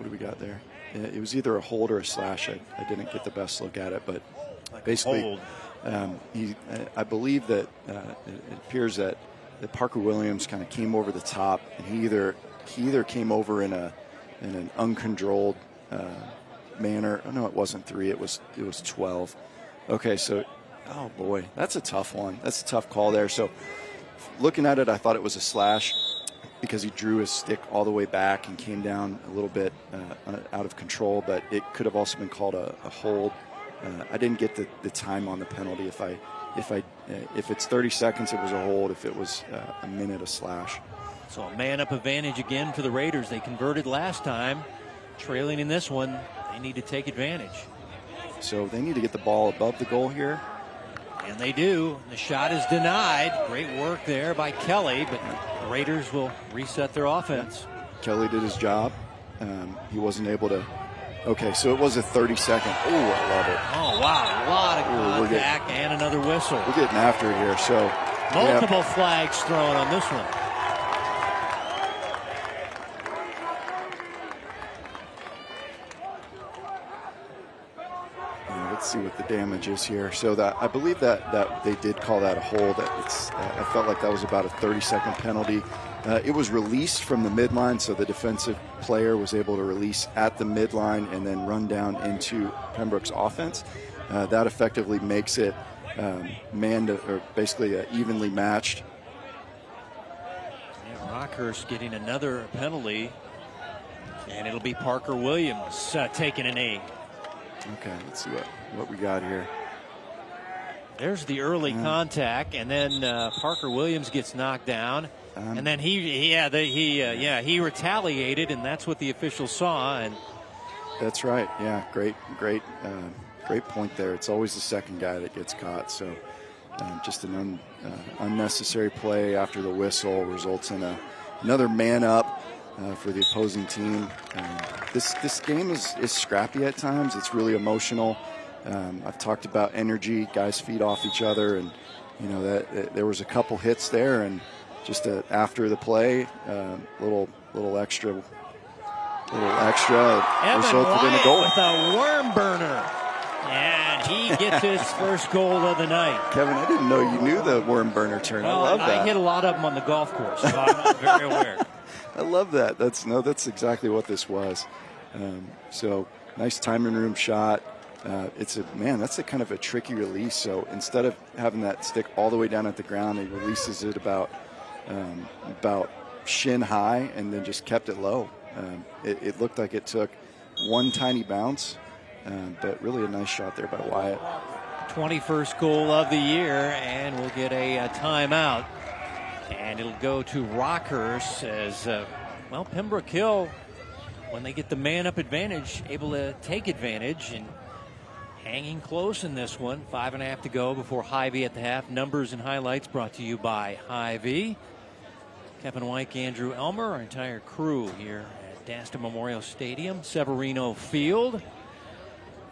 do we got there? It was either a hold or a slash. I didn't get the best look at it, but basically, I believe that it appears that Parker Williams kind of came over the top, and he either came over in an uncontrolled manner. Oh no, it wasn't 3. It was 12. Okay, so oh boy, that's a tough one. That's a tough call there. So looking at it, I thought it was a slash, because he drew his stick all the way back and came down a little bit out of control, but it could have also been called a hold. I didn't get the time on the penalty. If it's 30 seconds, it was a hold. If it was a minute, a slash. So a man-up advantage again for the Raiders. They converted last time. Trailing in this one, they need to take advantage. So they need to get the ball above the goal here. And they do. The shot is denied. Great work there by Kelly, but the Raiders will reset their offense. Kelly did his job. He wasn't able to. Okay, so it was a 30-second. Oh, I love it. Oh, wow. A lot of contact and another whistle. We're getting after it here. So multiple flags thrown on this one. Let's see what the damage is here. So that I believe that they did call that a hold. I felt like that was about a 30-second penalty. It was released from the midline, so the defensive player was able to release at the midline and then run down into Pembroke's offense. That effectively makes it basically evenly matched. Yeah, Rockhurst getting another penalty, and it'll be Parker Williams taking an knee. Okay, let's see what we got here. There's the early contact, and then Parker Williams gets knocked down, and then he retaliated, and that's what the officials saw. And that's right. Yeah, great point there. It's always the second guy that gets caught. So just an unnecessary play after the whistle results in another man up for the opposing team. This game is scrappy at times. It's really emotional. I've talked about energy. Guys feed off each other, and that there was a couple hits there, and just after the play, little extra resulted in a goal. With a worm burner, and he gets his first goal of the night. Kevin, I didn't know you knew the worm burner term. Well, I love that. I hit a lot of them on the golf course, so I'm very aware. I love that. That's exactly what this was. So nice timing room shot. That's a kind of a tricky release. So instead of having that stick all the way down at the ground, he releases it about shin high and then just kept it low. It looked like it took one tiny bounce, but really a nice shot there by Wyatt. 21st goal of the year, and we'll get a timeout. And it'll go to Rockhurst as, Pembroke Hill, when they get the man-up advantage, able to take advantage and hanging close in this one. 5.5 to go before Hy-Vee at the half. Numbers and highlights brought to you by Hy-Vee. Kevin White, Andrew Elmer, our entire crew here at Dasta Memorial Stadium, Severino Field.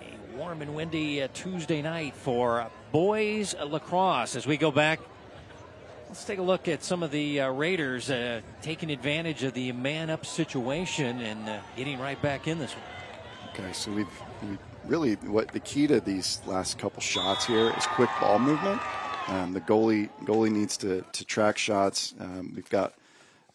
A warm and windy Tuesday night for boys lacrosse. As we go back, let's take a look at some of the Raiders taking advantage of the man-up situation and getting right back in this one. Okay, so we really, what the key to these last couple shots here is quick ball movement. The goalie needs to track shots. We've got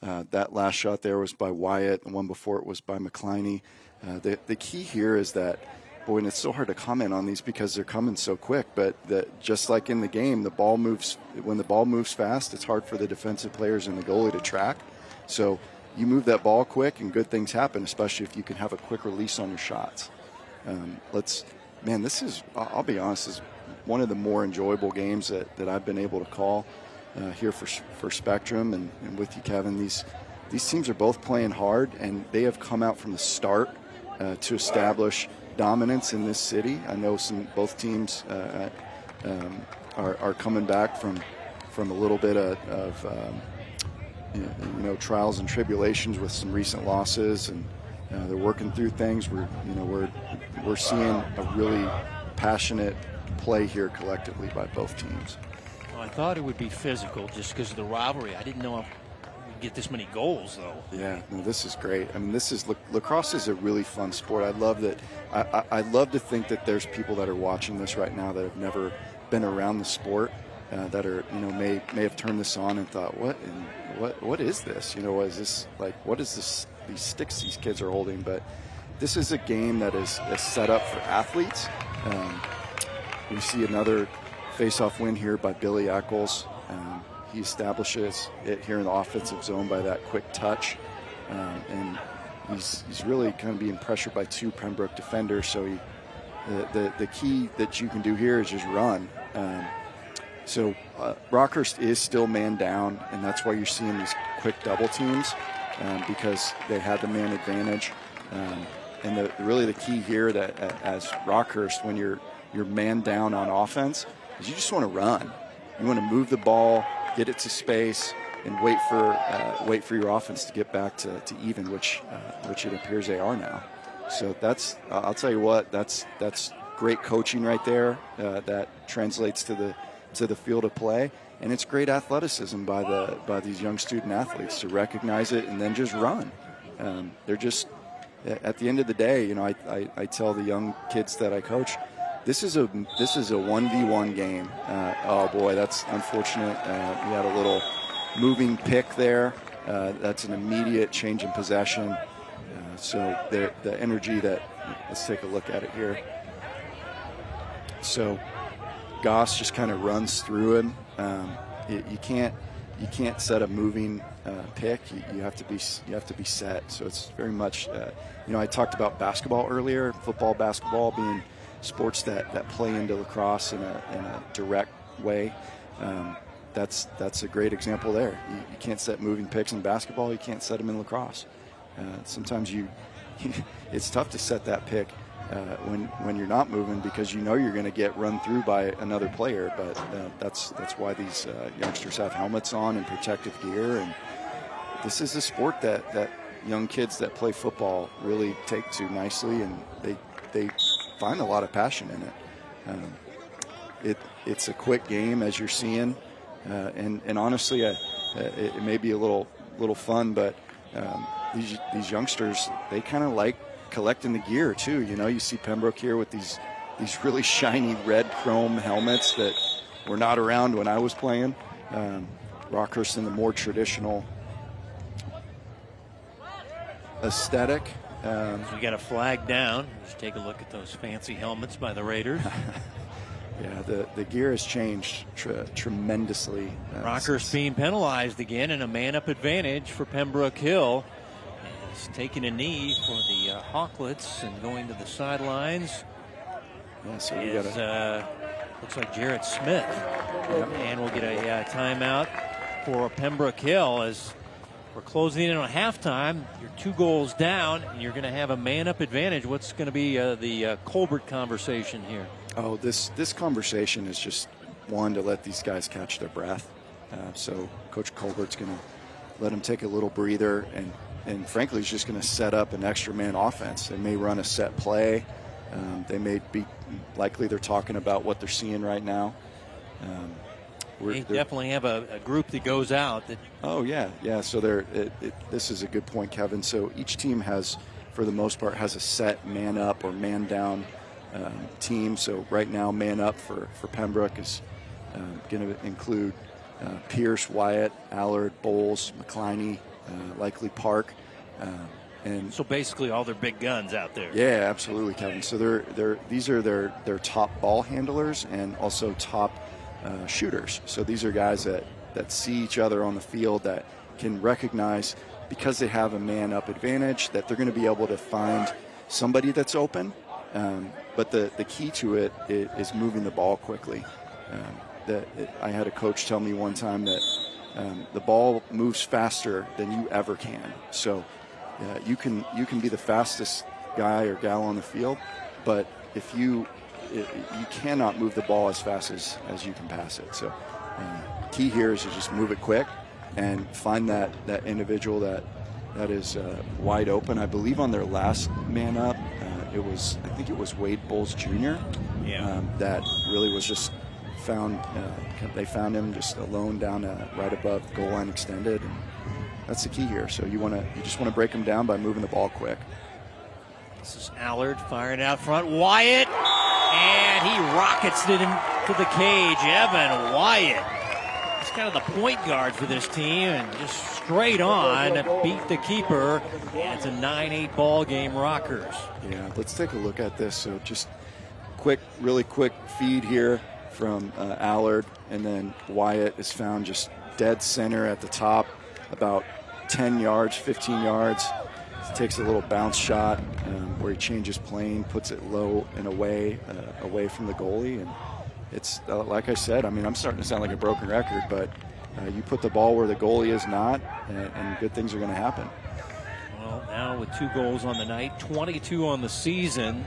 that last shot there was by Wyatt, and one before it was by McCliney. The key here is that, boy, and it's so hard to comment on these because they're coming so quick, but just like in the game, when the ball moves fast, it's hard for the defensive players and the goalie to track. So you move that ball quick and good things happen, especially if you can have a quick release on your shots. This is, I'll be honest, is one of the more enjoyable games that I've been able to call here for Spectrum and with you, Kevin. These teams are both playing hard, and they have come out from the start to establish dominance in this city. I know both teams are coming back from a little bit of trials and tribulations with some recent losses, and they're working through things. We're seeing a really passionate play here collectively by both teams. Well, I thought it would be physical just because of the rivalry. I didn't know we'd get this many goals, though. Yeah, no, this is great. I mean, lacrosse is a really fun sport. I love that. I love to think that there's people that are watching this right now that have never been around the sport, that are may have turned this on and thought, what is this? Is this like, what is this? These sticks these kids are holding? But this is a game that is set up for athletes. We see another face-off win here by Billy Eccles. He establishes it here in the offensive zone by that quick touch, and he's really kind of being pressured by two Pembroke defenders. So the key that you can do here is just run. So Rockhurst is still man down, and that's why you're seeing these quick double teams because they had the man advantage. And really the key here that as Rockhurst, when you're man down on offense, is you just want to run. You want to move the ball, get it to space, and wait for your offense to get back to even, which it appears they are now. So that's I'll tell you what, that's great coaching right there. That translates to the field of play, and it's great athleticism by these young student athletes to recognize it and then just run. They're just, at the end of the day, I tell the young kids that I coach, this is a 1v1 game. Oh boy, that's unfortunate. We had a little moving pick there. That's an immediate change in possession. So the energy that, let's take a look at it here. So Goss just kind of runs through him. You can't set a moving pick. You have to be set. So it's very much. I talked about basketball earlier, football, basketball being sports that play into lacrosse in a direct way. That's a great example there. You can't set moving picks in basketball. You can't set them in lacrosse. Sometimes it's tough to set that pick when you're not moving because you're going to get run through by another player. But that's why these youngsters have helmets on and protective gear. And this is a sport that young kids that play football really take to nicely, and they find a lot of passion in it. It's a quick game, as you're seeing, and honestly, it may be a little fun, but these youngsters, they kind of like collecting the gear too. You see Pembroke here with these really shiny red chrome helmets that were not around when I was playing. Rockhurst in the more traditional aesthetic. So we got a flag down. Let's take a look at those fancy helmets by the Raiders. Yeah, the gear has changed tremendously. Rockhurst being penalized again, and a man-up advantage for Pembroke Hill. He's taking a knee for the Hawklets and going to the sidelines. Yeah, so we got looks like Jarrett Smith. Yep. And we'll get a timeout for Pembroke Hill as we're closing in on halftime. You're 2 goals down, and you're going to have a man-up advantage. What's going to be the Colbert conversation here? Oh, this conversation is just one to let these guys catch their breath. So Coach Colbert's going to let them take a little breather, and frankly, he's just going to set up an extra man offense. They may run a set play. They may be likely they're talking about what they're seeing right now. They definitely have a group that goes out. Oh yeah. So this is a good point, Kevin. So each team has, for the most part, has a set man up or man down team. So right now, man up for Pembroke is going to include Pierce, Wyatt, Allard, Bowles, McCliney, likely Park, and so basically all their big guns out there. Yeah, absolutely, Kevin. So these are their top ball handlers and also top shooters. So these are guys that see each other on the field, that can recognize, because they have a man up advantage, that they're going to be able to find somebody that's open. But the key to it is moving the ball quickly. I had a coach tell me one time that the ball moves faster than you ever can. So you can be the fastest guy or gal on the field, but if you cannot move the ball as fast as you can pass it. So key here is to just move it quick and find that individual that is wide open. I believe on their last man up, I think it was Wade Bowles Jr. Yeah. That really was just found. They found him just alone down right above the goal line extended, and that's the key here. So you just want to break him down by moving the ball quick. This is Allard firing out front. Wyatt, and he rockets it into the cage. Evan Wyatt. He's kind of the point guard for this team, and just straight on beat the keeper. It's a 9-8 ball game, Rockhurst. Yeah, let's take a look at this. So just really quick feed here from Allard, and then Wyatt is found just dead center at the top, about 10 yards, 15 yards. Takes a little bounce shot where he changes plane, puts it low and away from the goalie, and it's like I said, I mean, I'm starting to sound like a broken record, but you put the ball where the goalie is not, and good things are going to happen. Well, now with 2 goals on the night, 22 on the season,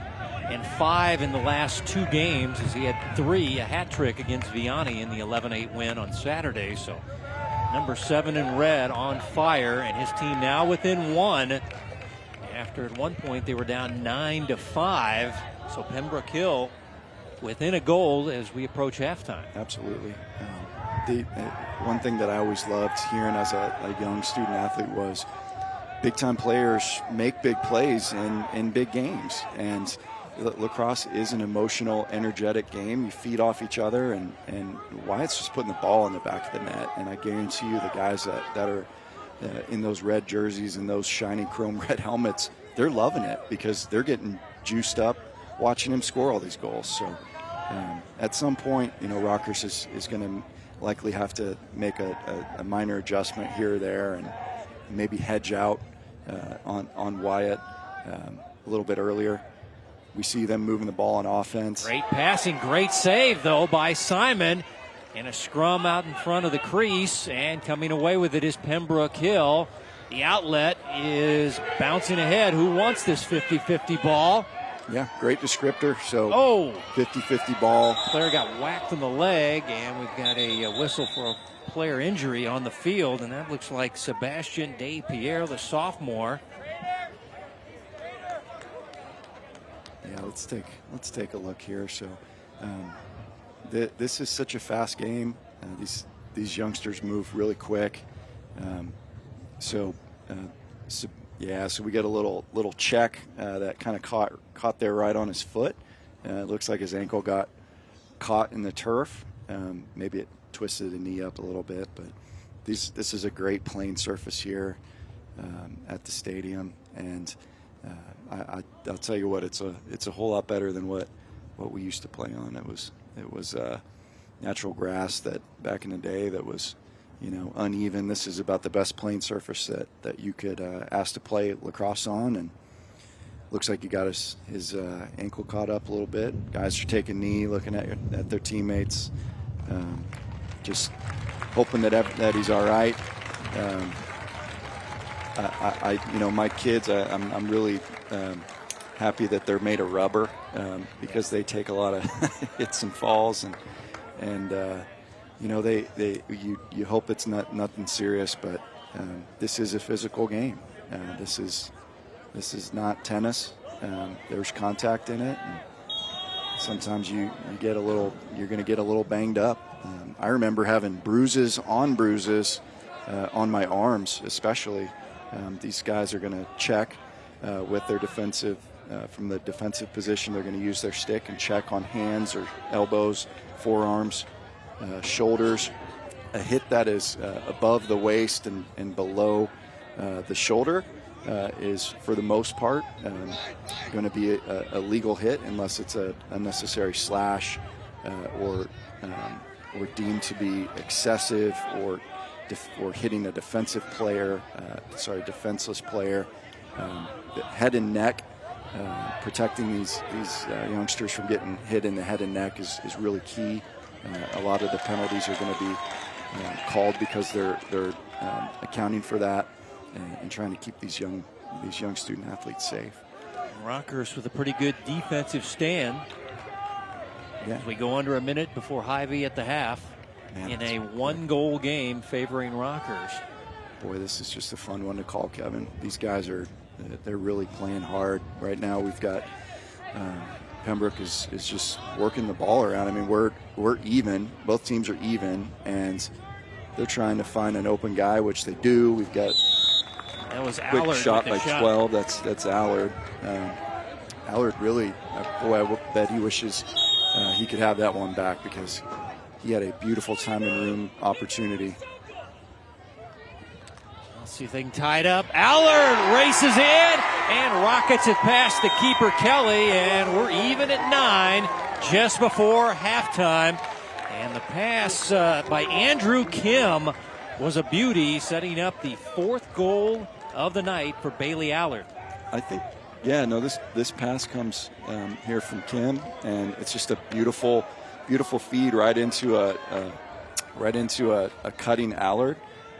and 5 in the last 2 games, as he had 3, a hat trick against Vianney in the 11-8 win on Saturday. So number 7 in red on fire, and his team now within 1 after at one point they were down 9-5. So Pembroke Hill within a goal as we approach halftime. Absolutely. One thing that I always loved hearing as a young student athlete was big-time players make big plays in big games. And lacrosse is an emotional, energetic game. You feed off each other, and Wyatt's just putting the ball in the back of the net. And I guarantee you the guys that are in those red jerseys and those shiny chrome red helmets, they're loving it because they're getting juiced up watching him score all these goals. So at some point, Rockhurst is going to likely have to make a minor adjustment here or there and maybe hedge out on Wyatt a little bit earlier. We see them moving the ball on offense. Great passing, great save, though, by Simon. And a scrum out in front of the crease, and coming away with it is Pembroke Hill. The outlet is bouncing ahead. Who wants this 50-50 ball? Yeah, great descriptor. So 50-50 ball. Player got whacked in the leg, and we've got a whistle for a player injury on the field, and that looks like Sebastian Despierre, the sophomore. Yeah, let's take a look here. So this is such a fast game. These youngsters move really quick. So we get a little check that kind of caught there right on his foot. It looks like his ankle got caught in the turf. Maybe it twisted the knee up a little bit, but this is a great playing surface here at the stadium, and I'll tell you what, it's a whole lot better than what we used to play on. It was natural grass that back in the day that was uneven. This is about the best playing surface that you could ask to play lacrosse on, and looks like he got his ankle caught up a little bit. Guys are taking knee, looking at their teammates, just hoping that he's all right. My kids, I'm really happy that they're made of rubber because they take a lot of hits and falls, and you hope it's nothing serious, but this is a physical game. This is not tennis. There's contact in it, and sometimes you're going to get a little banged up. I remember having bruises on my arms, especially. These guys are going to check with their defensive, from the defensive position. They're going to use their stick and check on hands or elbows, forearms, shoulders. A hit that is above the waist and below the shoulder is, for the most part, going to be a legal hit unless it's a unnecessary slash or deemed to be excessive or hitting a defensive player, defenseless player. The head and neck, protecting these youngsters from getting hit in the head and neck is really key. A lot of the penalties are going to be called because they're accounting for that and trying to keep these young student athletes safe. Rockhurst with a pretty good defensive stand. Yeah. As we go under a minute before Hy-Vee at the half. In a 1-goal game favoring Rockhurst. Boy, this is just a fun one to call, Kevin. These guys they're really playing hard right now. We've got Pembroke is just working the ball around. I mean, we're even. Both teams are even, and they're trying to find an open guy, which they do. We've got that was quick Allard shot by 12. That's Allard. Allard really, boy, I bet he wishes he could have that one back because he had a beautiful time and room opportunity. Let's see if they can tie it up. Allard races in and rockets it past the keeper, Kelly, and we're even at 9 just before halftime. And the pass by Andrew Kim was a beauty, setting up the 4th goal of the night for Bailey Allard. I think, this pass comes here from Kim, and it's just a beautiful beautiful feed right into a cutting Allard.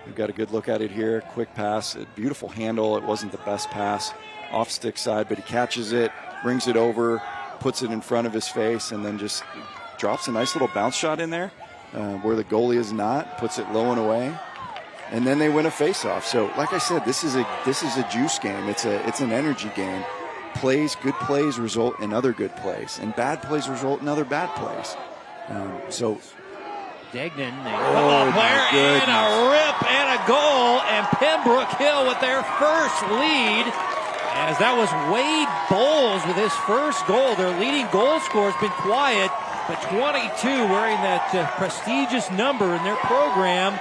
We've got a good look at it here. Quick pass, a beautiful handle. It wasn't the best pass off stick side, but he catches it, brings it over, puts it in front of his face, and then just drops a nice little bounce shot in there where the goalie is not, puts it low and away. And then they win a face-off. So, like I said, this is a juice game. It's an energy game. Good plays result in other good plays, and bad plays result in other bad plays. Degnan, the football player, and a rip and a goal, and Pembroke Hill with their first lead. As that was Wade Bowles with his first goal. Their leading goal scorer has been quiet, but 22, wearing that prestigious number in their program,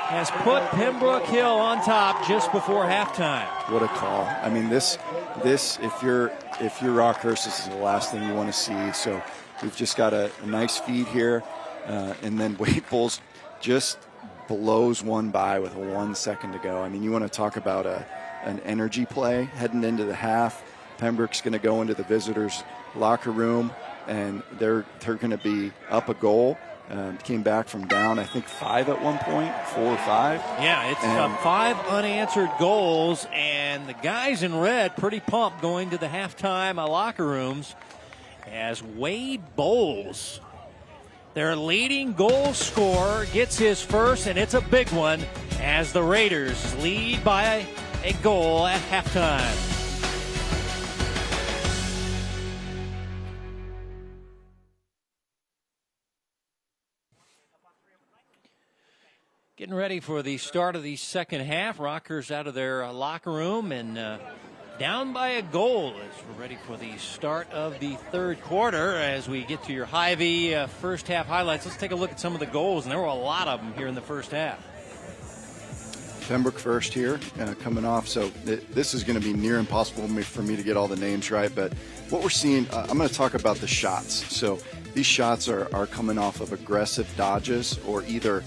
has put Pembroke Hill on top just before halftime. What a call! I mean, this if you're Rockhurst, this is the last thing you want to see. So we've just got a nice feed here, and then Wade Bowles just blows one by with 1 second to go. I mean, you want to talk about an energy play heading into the half. Pembroke's going to go into the visitors' locker room, and they're going to be up a goal. Came back from down, I think 5 at one point, 4 or 5. Yeah, it's 5 unanswered goals, and the guys in red pretty pumped going to the halftime locker rooms as Wade Bowles, their leading goal scorer, gets his first, and it's a big one as the Raiders lead by a goal at halftime. Getting ready for the start of the second half. Rockers out of their locker room and down by a goal as we're ready for the start of the third quarter. As we get to your Hy-Vee first half highlights, let's take a look at some of the goals, and there were a lot of them here in the first half. Pembroke first here, coming off. So this is going to be near impossible for me to get all the names right. But what we're seeing, I'm going to talk about the shots. So these shots are coming off of aggressive dodges, or either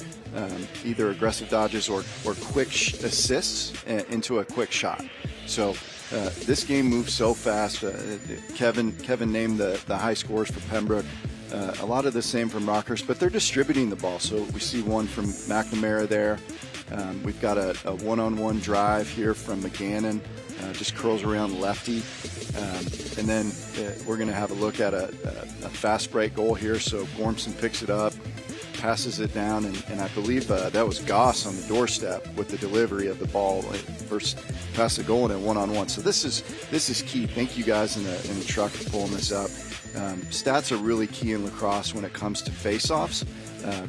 aggressive dodges or quick assists into a quick shot. So this game moves so fast. Kevin named the high scores for Pembroke. A lot of the same from Rockhurst, but they're distributing the ball. So we see one from McNamara there. We've got a one-on-one drive here from McGannon. Just curls around lefty. And then we're going to have a look at a fast break goal here. So Gormson picks it up, passes it down, and I believe that was Goss on the doorstep with the delivery of the ball first past the goal and a one-on-one. So this is key. Thank you guys in the truck for pulling this up. Stats are really key in lacrosse when it comes to face-offs,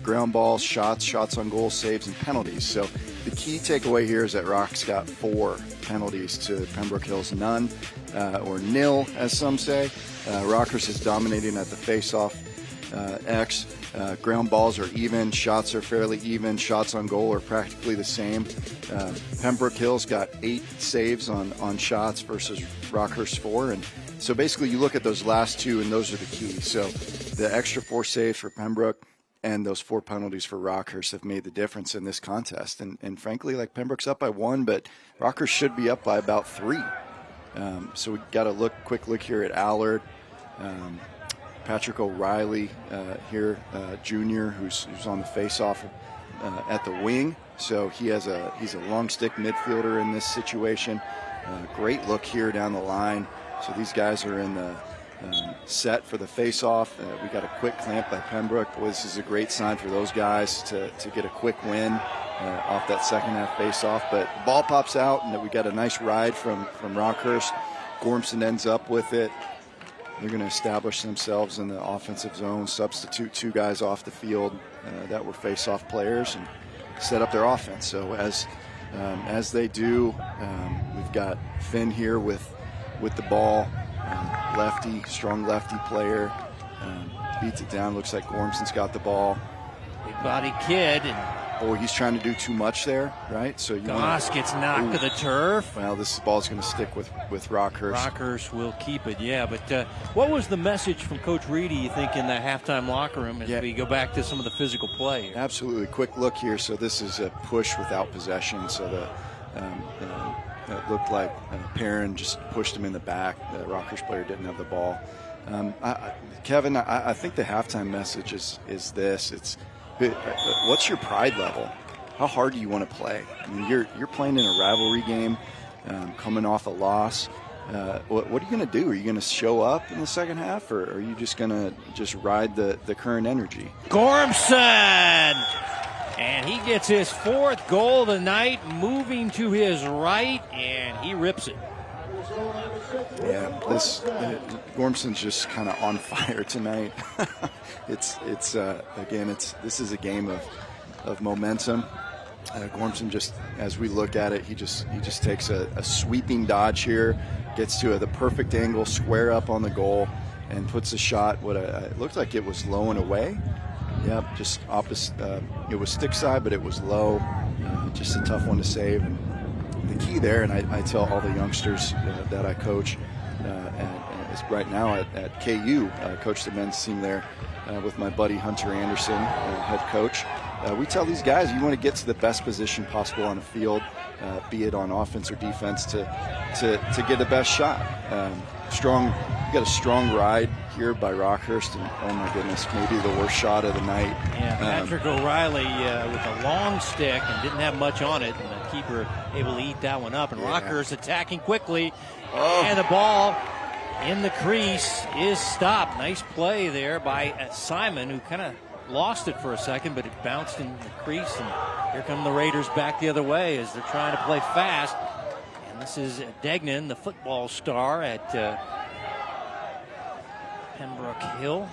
ground balls, shots on goal, saves, and penalties. So the key takeaway here is that Rock's got 4 penalties to Pembroke Hill's none, or nil, as some say. Rockhurst is dominating at the face-off X. Ground balls are even, shots are fairly even, shots on goal are practically the same. Pembroke Hill's got 8 saves on shots versus Rockhurst 4, and so basically you look at those last 2 and those are the key. So the extra 4 saves for Pembroke and those 4 penalties for Rockhurst have made the difference in this contest. And frankly, like, Pembroke's up by 1, but Rockhurst should be up by about 3. So we got a quick look here at Allard. Patrick O'Reilly here, junior, who's on the face-off at the wing. So he's a long stick midfielder in this situation. Great look here down the line. So these guys are in the set for the face-off. We got a quick clamp by Pembroke. Boy, this is a great sign for those guys to get a quick win off that second half face-off. But the ball pops out, and we got a nice ride from Rockhurst. Gormson ends up with it. They're going to establish themselves in the offensive zone, substitute 2 guys off the field that were face-off players, and set up their offense. So as they do, we've got Finn here with the ball, lefty, strong lefty player, beats it down. Looks like Gormson's got the ball. Big body kid, and he's trying to do too much there, right? So Goss gets knocked to the turf. Well, this ball's going to stick with Rockhurst. Rockhurst will keep it, yeah. But what was the message from Coach Reedy, you think, in the halftime locker room as we go back to some of the physical play here? Absolutely. Quick look here. So this is a push without possession. So it looked like Perrin just pushed him in the back. The Rockhurst player didn't have the ball. Kevin, I think the halftime message is this. What's your pride level? How hard do you want to play? I mean, you're playing in a rivalry game, coming off a loss. What are you going to do? Are you going to show up in the second half, or are you just going to ride the current energy? Gormson! And he gets his 4th goal of the night, moving to his right, and he rips it. Yeah, Gormson's just kind of on fire tonight. This is a game of momentum. Gormson, just as we look at it, he just takes a sweeping dodge here, gets to the perfect angle, square up on the goal, and puts a shot. It looked like it was low and away. Yep, just opposite. It was stick side, but it was low. Just a tough one to save. And the key there, and I tell all the youngsters that I coach, right now at KU, I coach the men's team there with my buddy Hunter Anderson, head coach. We tell these guys, you want to get to the best position possible on the field, be it on offense or defense, to get the best shot. You got a strong ride here by Rockhurst, and oh my goodness, maybe the worst shot of the night. Yeah, Patrick O'Reilly with a long stick and didn't have much on it, and the keeper able to eat that one up. And Rockhurst attacking quickly, and the ball in the crease is stopped. Nice play there by Simon, who kind of lost it for a second, but it bounced in the crease, and here come the Raiders back the other way as they're trying to play fast. And this is Degnan, the football star at Pembroke Hill.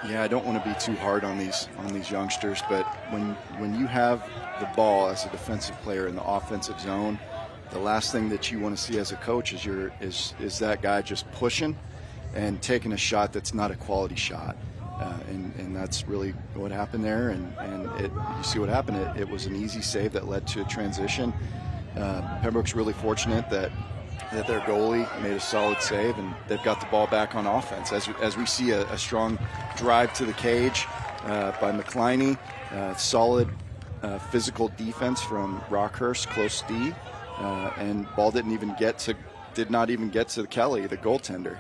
Yeah, I don't want to be too hard on these youngsters, but when you have the ball as a defensive player in the offensive zone, the last thing that you want to see as a coach is that guy just pushing and taking a shot that's not a quality shot. And that's really what happened there. And you see what happened. It was an easy save that led to a transition. Pembroke's really fortunate that their goalie made a solid save, and they've got the ball back on offense. As we see a strong drive to the cage by McCliney, solid physical defense from Rockhurst, close D, and ball did not even get to Kelly, the goaltender.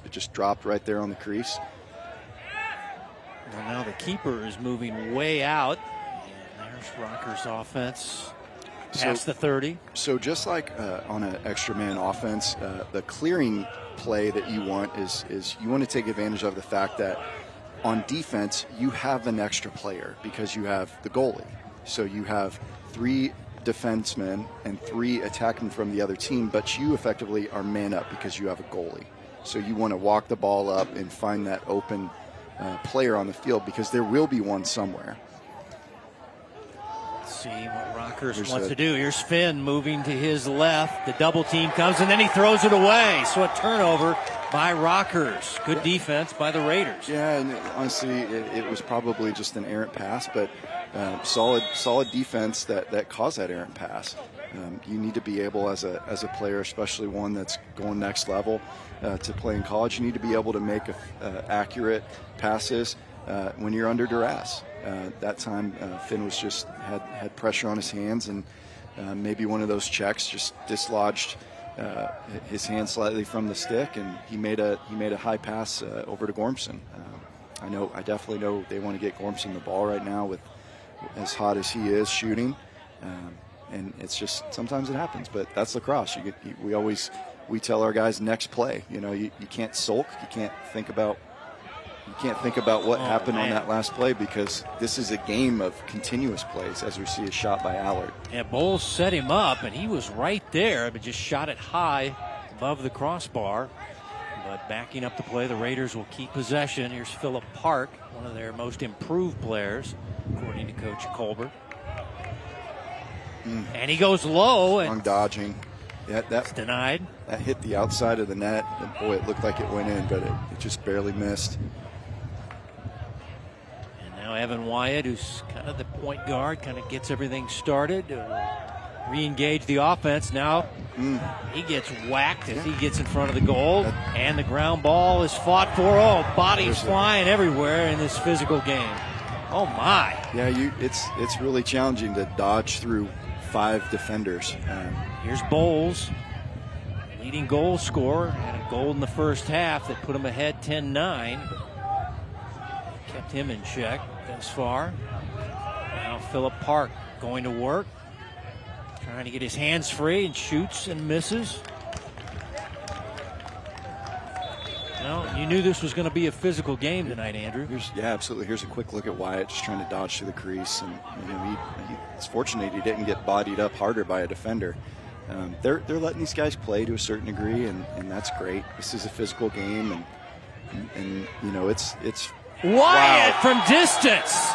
It just dropped right there on the crease. Well, now the keeper is moving way out, and there's Rockhurst offense. Past the 30. So just like on an extra man offense, the clearing play that you want is you want to take advantage of the fact that on defense you have an extra player because you have the goalie. So you have 3 defensemen and 3 attackmen from the other team, but you effectively are man up because you have a goalie. So you want to walk the ball up and find that open player on the field because there will be one somewhere. See what Rockhurst wants to do. Here's Finn moving to his left. The double team comes, and then he throws it away. So a turnover by Rockhurst. Good defense by the Raiders. Yeah, and honestly, it was probably just an errant pass, but solid defense that caused that errant pass. You need to be able, as a player, especially one that's going next level to play in college, you need to be able to make accurate passes when you're under duress. That time, Finn was had pressure on his hands, and maybe one of those checks just dislodged his hand slightly from the stick, and he made a high pass over to Gormson. I definitely know they want to get Gormson the ball right now with as hot as he is shooting, and it's just sometimes it happens, but that's lacrosse. We tell our guys next play. You can't sulk. You can't think about what happened on that last play because this is a game of continuous plays as we see a shot by Allard. Yeah, Bowles set him up, and he was right there, but just shot it high above the crossbar. But backing up the play, the Raiders will keep possession. Here's Phillip Park, one of their most improved players, according to Coach Colbert. And he goes low. Long dodging. Yeah, that's denied. That hit the outside of the net. And boy, it looked like it went in, but it just barely missed. Now Evan Wyatt, who's kind of the point guard, kind of gets everything started, re-engage the offense. Now he gets whacked as he gets in front of the goal, and the ground ball is fought for. Bodies flying everywhere in this physical game. Oh my! Yeah, it's really challenging to dodge through 5 defenders. Here's Bowles leading goal scorer, had a goal in the first half that put him ahead 10-9. Kept him in check thus far. Now Phillip Park going to work, trying to get his hands free, and shoots and misses. Well, you knew this was going to be a physical game tonight, Andrew. Yeah, absolutely. Here's a quick look at Wyatt just trying to dodge through the crease, and it's fortunate he didn't get bodied up harder by a defender. They're letting these guys play to a certain degree, and that's great. This is a physical game, and it's Wyatt from distance.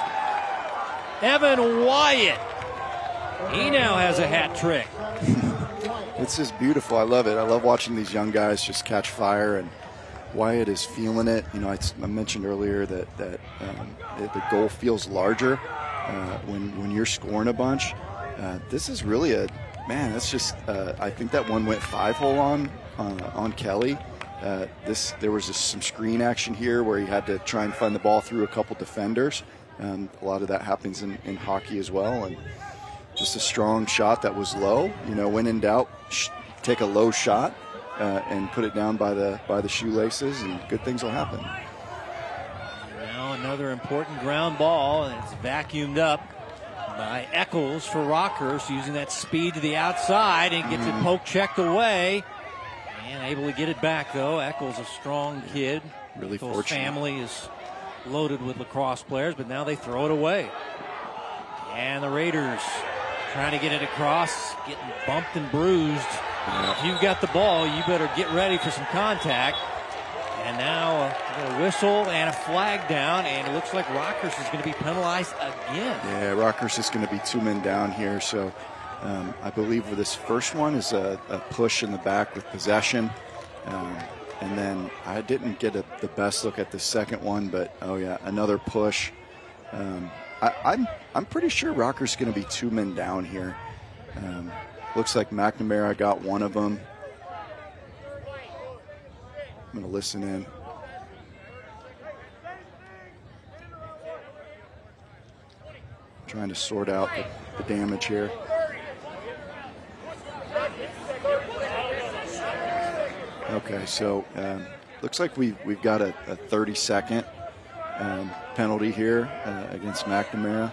Evan Wyatt. He now has a hat trick. This is beautiful. I love it. I love watching these young guys just catch fire, and Wyatt is feeling it. I mentioned earlier that the goal feels larger when you're scoring a bunch. This is really that's just. I think that one went 5-hole on Kelly. There was some screen action here where he had to try and find the ball through a couple defenders. A lot of that happens in hockey as well, and just a strong shot that was low. When in doubt, take a low shot. And put it down by the shoelaces, and good things will happen. Now another important ground ball, and it's vacuumed up by Eccles for Rockhurst, using that speed to the outside and gets it poke checked away, and able to get it back though. Eccles, a strong kid. Really Eccles' fortunate. family is loaded with lacrosse players, but now they throw it away. And the Raiders trying to get it across, getting bumped and bruised. If you've got the ball, you better get ready for some contact. And now a whistle and a flag down, and it looks like Rockhurst is going to be penalized again. Yeah, Rockhurst is going to be 2 men down here. So I believe this first one is a push in the back with possession. And then I didn't get the best look at the second one, but another push. I'm pretty sure Rockhurst is going to be 2 men down here. Looks like McNamara got one of them. I'm going to listen in. Trying to sort out the damage here. Okay, so looks like we've got a 30-second penalty here against McNamara.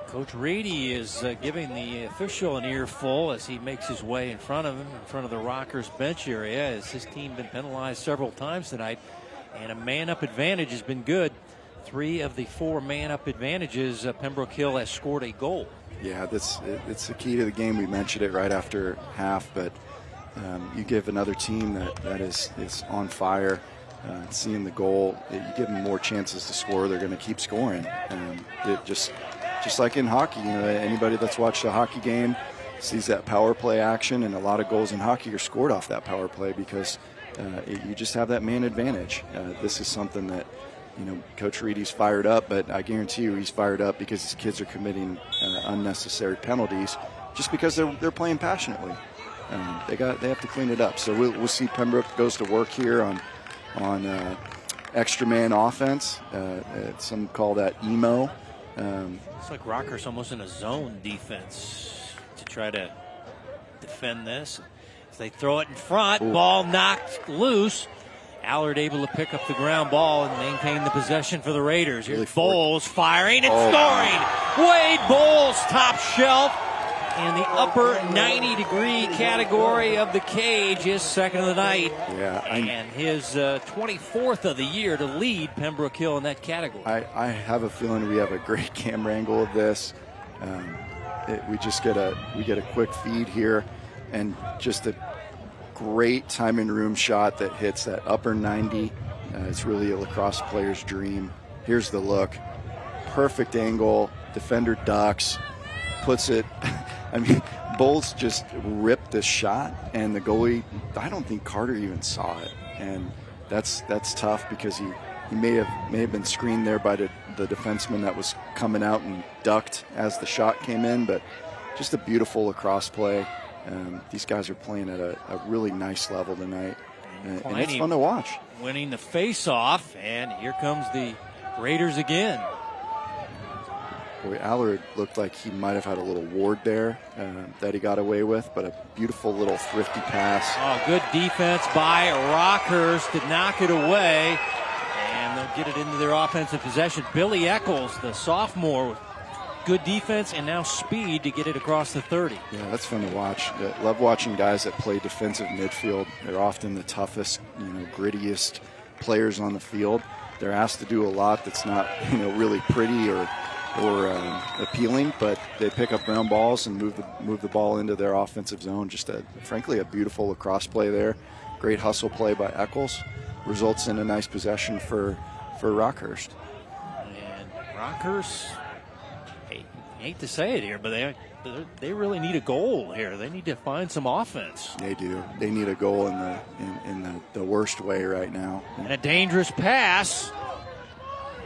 Coach Reedy is giving the official an earful as he makes his way in front of him, in front of the Rockhurst bench area, as his team been penalized several times tonight, and a man-up advantage has been good. 3 of the 4 man-up advantages, Pembroke Hill has scored a goal. Yeah, it's the key to the game. We mentioned it right after half, but you give another team that is on fire, seeing the goal, you give them more chances to score. They're going to keep scoring. Just like in hockey, anybody that's watched a hockey game sees that power play action, and a lot of goals in hockey are scored off that power play because you just have that man advantage. This is something that, Coach Reedy's fired up, but I guarantee you he's fired up because his kids are committing unnecessary penalties just because they're playing passionately. They have to clean it up. So we'll see Pembroke goes to work here on extra man offense. Some call that emo. It's like Rockhurst almost in a zone defense to try to defend this. As they throw it in front, ball knocked loose. Allard able to pick up the ground ball and maintain the possession for the Raiders. Here's Bowles firing and scoring. Wade Bowles, top shelf in the upper 90-degree category of the cage, his second of the night. And his 24th of the year to lead Pembroke Hill in that category. I have a feeling we have a great camera angle of this. We get a quick feed here, and just a great time and room shot that hits that upper 90. It's really a lacrosse player's dream. Here's the look. Perfect angle. Defender ducks. Puts it. Bowles just ripped the shot, and the goalie, I don't think Carter even saw it. And that's tough because he may have been screened there by the defenseman that was coming out and ducked as the shot came in. But just a beautiful lacrosse play. These guys are playing at a really nice level tonight, and it's fun to watch. Winning the face-off, and here comes the Raiders again. Boy, Allard looked like he might have had a little ward there that he got away with, but a beautiful little thrifty pass. Oh, good defense by Rockhurst to knock it away, and they'll get it into their offensive possession. Billy Eccles, the sophomore, with good defense and now speed to get it across the 30. Yeah, that's fun to watch. I love watching guys that play defensive midfield. They're often the toughest, grittiest players on the field. They're asked to do a lot that's not, really pretty or appealing, but they pick up ground balls and move the ball into their offensive zone. Just frankly a beautiful lacrosse play there. Great hustle play by Eccles results in a nice possession for Rockhurst. And Rockhurst, I hate to say it here, but they really need a goal here. They need to find some offense. They do. They need a goal in the worst way right now. And a dangerous pass,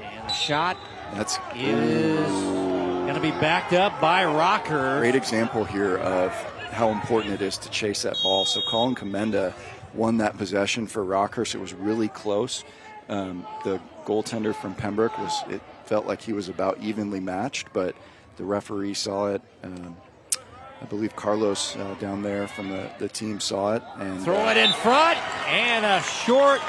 and the shot is going to be backed up by Rockhurst. Great example here of how important it is to chase that ball. So Colin Commenda won that possession for Rockhurst. It was really close. The goaltender from Pembroke it felt like he was about evenly matched, but the referee saw it. I believe Carlos down there from the team saw it. And throw it in front, and a short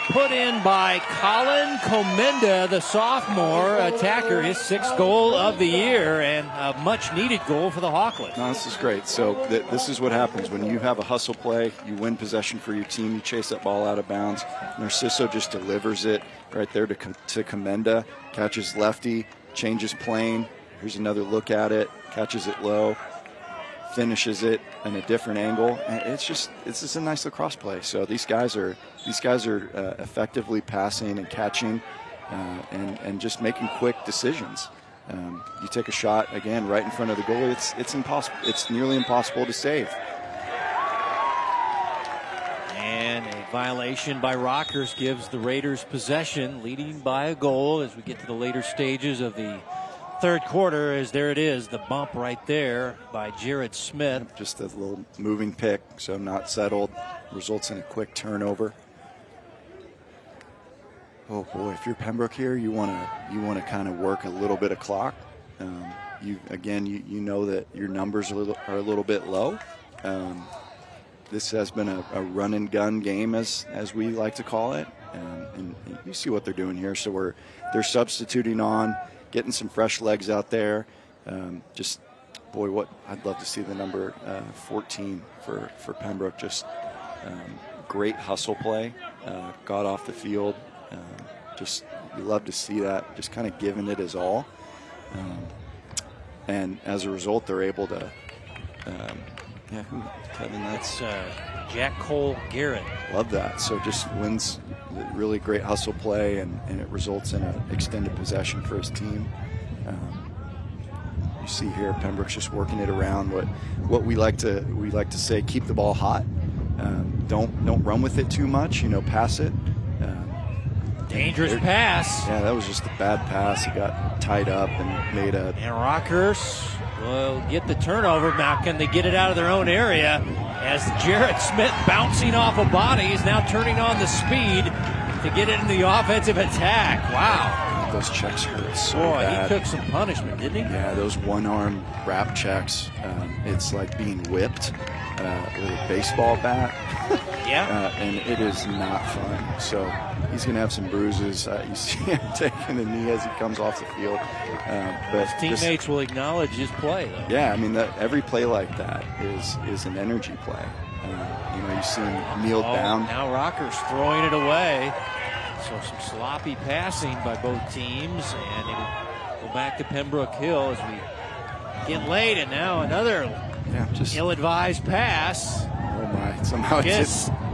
put in by Colin Commenda, the sophomore attacker, his 6th goal of the year, and a much-needed goal for the Hawklets. No, this is great. So this is what happens when you have a hustle play. You win possession for your team. You chase that ball out of bounds. Narciso just delivers it right there to Commenda, catches lefty, changes plane. Here's another look at it, catches it low, finishes it in a different angle, and it's just a nice lacrosse play. So these guys are effectively passing and catching, and just making quick decisions. You take a shot again right in front of the goalie. It's impossible. It's nearly impossible to save. And a violation by Rockhurst gives the Raiders possession, leading by a goal as we get to the later stages of the third quarter. As there it is, the bump right there by Jared Smith. Just a little moving pick, so not settled, results in a quick turnover. Oh boy, if you're Pembroke here, you want to kind of work a little bit of clock. You know that your numbers are a little bit low. This has been a run and gun game, as we like to call it, and you see what they're doing here. So they're substituting on, getting some fresh legs out there. I'd love to see the number 14 for Pembroke. Just great hustle play, got off the field. You love to see that, just kind of giving it his all. And as a result, they're able to, Kevin, that's Jack Cole Garrett. Love that. So just wins really great hustle play, and it results in an extended possession for his team. You see here, Pembroke's just working it around. What we like to say, keep the ball hot. Don't run with it too much. Pass it. Dangerous pass. Yeah, that was just a bad pass. He got tied up and made a. And Rockhurst will get the turnover. Now, can they get it out of their own area? As Jared Smith, bouncing off a body, is now turning on the speed to get it in the offensive attack. Wow. Those checks hurt so Boy, bad. He took some punishment, didn't he? Yeah, those one-arm wrap checks. It's like being whipped with a baseball bat. Yeah. And it is not fun. So he's going to have some bruises. You see him taking a knee as he comes off the field. But his teammates will acknowledge his play, though. Yeah, I mean, every play like that is an energy play. You see him kneel down. Now Rockhurst throwing it away. So some sloppy passing by both teams, and it'll go back to Pembroke Hill as we get late, and now another ill-advised pass. Oh my! Somehow it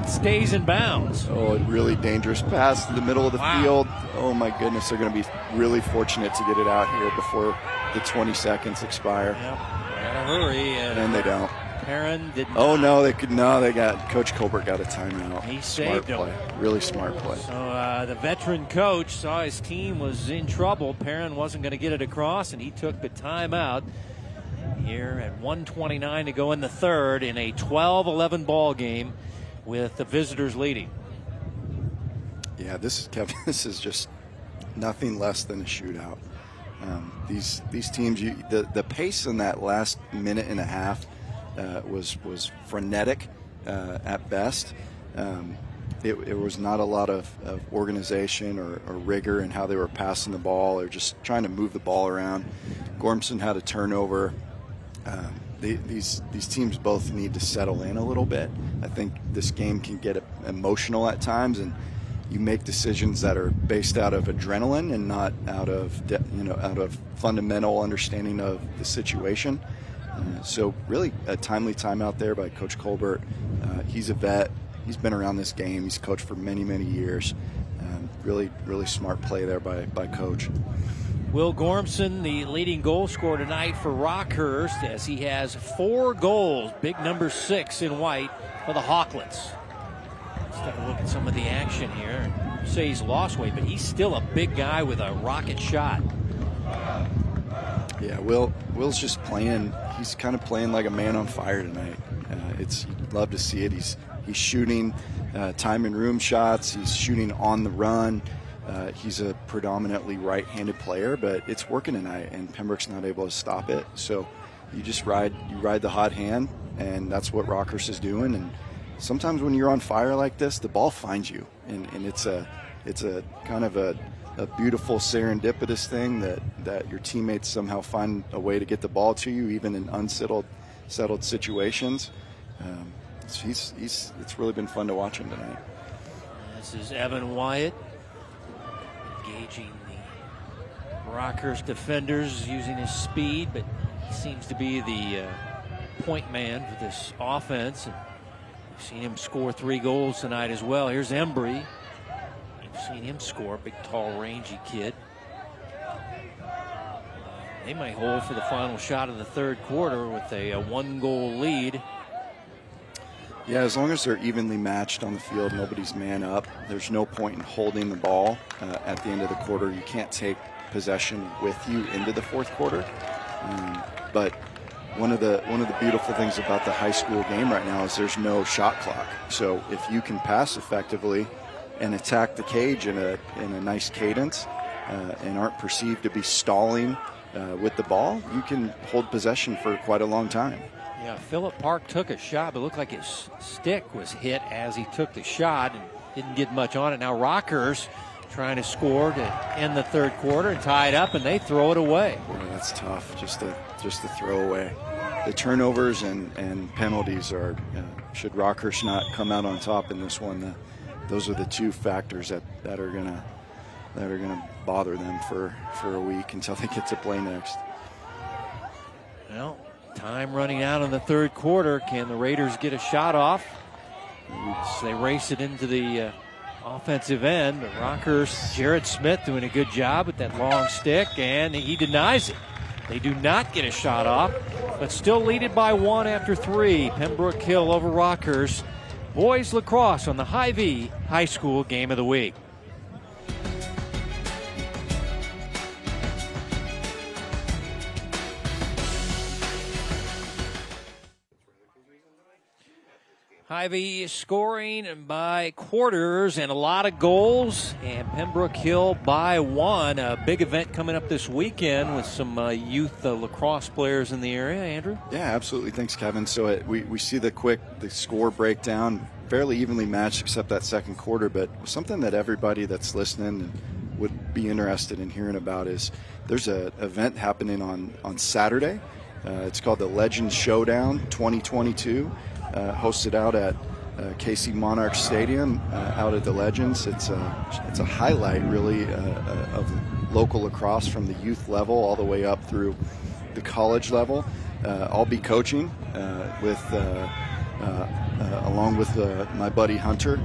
stays in bounds. Oh, a really dangerous pass to the middle of the field. Oh my goodness! They're going to be really fortunate to get it out here before the 20 seconds expire. Yep. Gotta hurry. And they don't. Perrin did not. Oh no, they could. No, they got Coach Colbert got a timeout. He saved him. Really smart play. So the veteran coach saw his team was in trouble. Perrin wasn't going to get it across, and he took the timeout. Here at 1:29 to go in the third in a 12-11 ball game with the visitors leading. Yeah, Kevin. This is just nothing less than a shootout. These teams, the pace in that last minute and a half was frenetic at best. It was not a lot of organization or rigor in how they were passing the ball or just trying to move the ball around. Gormson had a turnover. These teams both need to settle in a little bit. I think this game can get emotional at times, and you make decisions that are based out of adrenaline and not out of fundamental understanding of the situation. So really a timely timeout there by Coach Colbert. He's a vet. He's been around this game. He's coached for many, many years. Really, really smart play there by Coach. Will Gormson, the leading goal scorer tonight for Rockhurst, as he has 4 goals, big number 6 in white for the Hawklets. Let's take a look at some of the action here. You say he's lost weight, but he's still a big guy with a rocket shot. Yeah, Will's just playing. He's kind of playing like a man on fire tonight. You'd love to see it. He's shooting time and room shots. He's shooting on the run. He's a predominantly right-handed player, but it's working tonight, and Pembroke's not able to stop it. So you just ride the hot hand, and that's what Rockhurst is doing. And sometimes when you're on fire like this, the ball finds you, and it's a kind of a beautiful serendipitous thing that your teammates somehow find a way to get the ball to you, even in unsettled situations. It's really been fun to watch him tonight. This is Evan Wyatt engaging the Rockhurst defenders using his speed, but he seems to be the point man for this offense. And we've seen him score 3 goals tonight as well. Here's Embry. You've seen him score, big, tall, rangy kid. They might hold for the final shot of the third quarter with a 1-goal lead. Yeah, as long as they're evenly matched on the field, nobody's man up, there's no point in holding the ball at the end of the quarter. You can't take possession with you into the fourth quarter. But one of the beautiful things about the high school game right now is there's no shot clock. So if you can pass effectively and attack the cage in a nice cadence and aren't perceived to be stalling with the ball, you can hold possession for quite a long time. Yeah, Phillip Park took a shot, but it looked like his stick was hit as he took the shot and didn't get much on it. Now Rockhurst trying to score to end the third quarter and tie it up, and they throw it away. Boy, that's tough, just to throw away. The turnovers and penalties are, should Rockhurst not come out on top in this one, those are the 2 factors that are gonna bother them for a week until they get to play next. Well, time running out in the third quarter. Can the Raiders get a shot off? So they race it into the offensive end. But Rockhurst, Jared Smith doing a good job with that long stick, and he denies it. They do not get a shot off, but still lead it by 1 after 3. Pembroke Hill over Rockhurst. Boys lacrosse on the Hy-Vee High School Game of the Week. Hy-Vee scoring by quarters and a lot of goals, and Pembroke Hill by 1. A big event coming up this weekend with some youth lacrosse players in the area. Andrew? Yeah, absolutely. Thanks, Kevin. So we see the score breakdown, fairly evenly matched except that second quarter, but something that everybody that's listening would be interested in hearing about is there's an event happening on Saturday. It's called the Legends Showdown 2022. Hosted out at KC Monarch Stadium out at the Legends. It's a highlight really of local lacrosse from the youth level all the way up through the college level. I'll be coaching along with my buddy Hunter.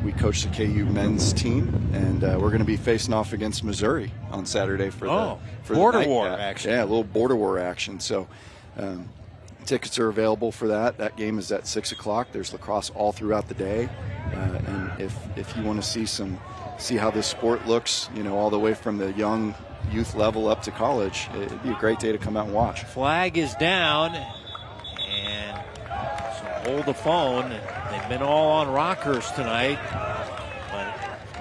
We coach the KU men's team, and we're going to be facing off against Missouri on Saturday for border war action. Yeah, a little border war action. So. Tickets are available for that. That game is at 6 o'clock. There's lacrosse all throughout the day. And if you want to see how this sport looks, all the way from the young youth level up to college, it'd be a great day to come out and watch. Flag is down, and so hold the phone. They've been all on Rockhurst tonight, but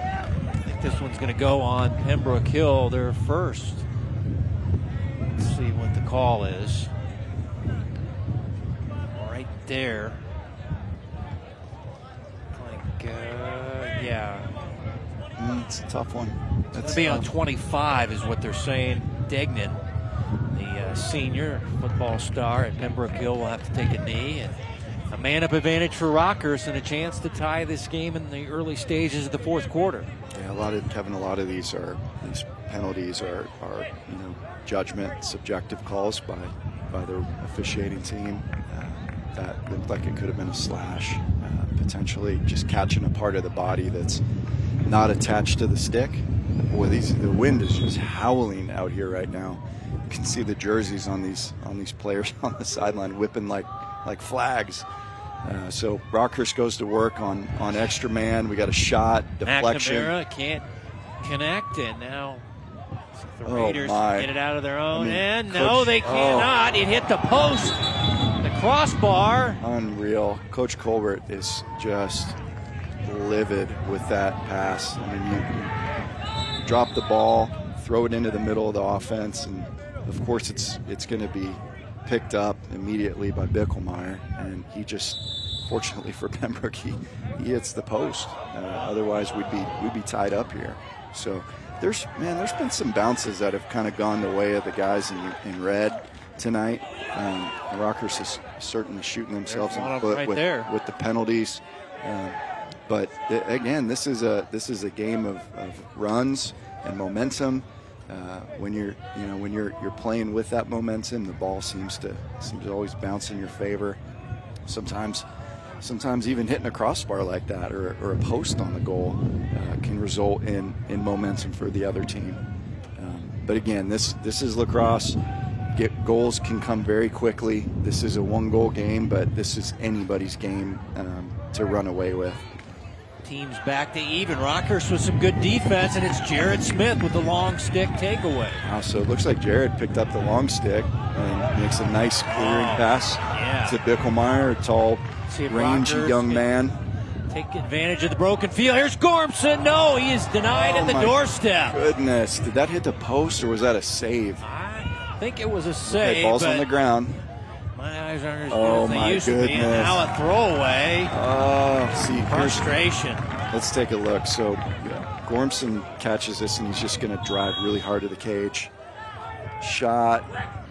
I think this one's going to go on Pembroke Hill. They're first. call is. Right there. Like, yeah. It's a tough one. It's going to be on 25 is what they're saying. Degnan, the senior football star at Pembroke Hill, will have to take a knee. And a man-up advantage for Rockhurst and a chance to tie this game in the early stages of the fourth quarter. Yeah, a lot of these penalties are judgment, subjective calls by the officiating team. That looked like it could have been a slash, potentially just catching a part of the body that's not attached to the stick. Boy, the wind is just howling out here right now. You can see the jerseys on these players on the sideline whipping like flags. So Rockhurst goes to work on extra man. We got a shot, deflection. McNamara can't connect, and now the Raiders get it out of their own end. No, they cannot. It hit the post, the crossbar. Unreal. Coach Colbert is just livid with that pass. I mean, you drop the ball, throw it into the middle of the offense, and of course it's going to be picked up immediately by Bicklemeyer, and he just, fortunately for Pembroke, he hits the post. Otherwise, we'd be tied up here. So there's been some bounces that have kind of gone the way of the guys in red tonight. Rockhurst is certainly shooting themselves in the foot with the penalties. But again, this is a game of runs and momentum. When you're playing with that momentum, the ball seems to always bounce in your favor. Sometimes even hitting a crossbar like that or a post on the goal can result in momentum for the other team. But again, this is lacrosse. Goals can come very quickly. This is a one-goal game, but this is anybody's game to run away with. Team's back to even. Rockhurst with some good defense, and it's Jared Smith with the long stick takeaway. Wow, so it looks like Jared picked up the long stick and makes a nice clearing pass to Bicklemeyer, a tall, rangy young man. Take advantage of the broken field. Here's Gormson. No, he is denied at the doorstep. Goodness, did that hit the post or was that a save? I think it was a save. Okay, ball's on the ground. My eyes aren't as good as they used to be, and now a throwaway. See, frustration. Let's take a look. So Gormson catches this, and he's just going to drive really hard to the cage. Shot.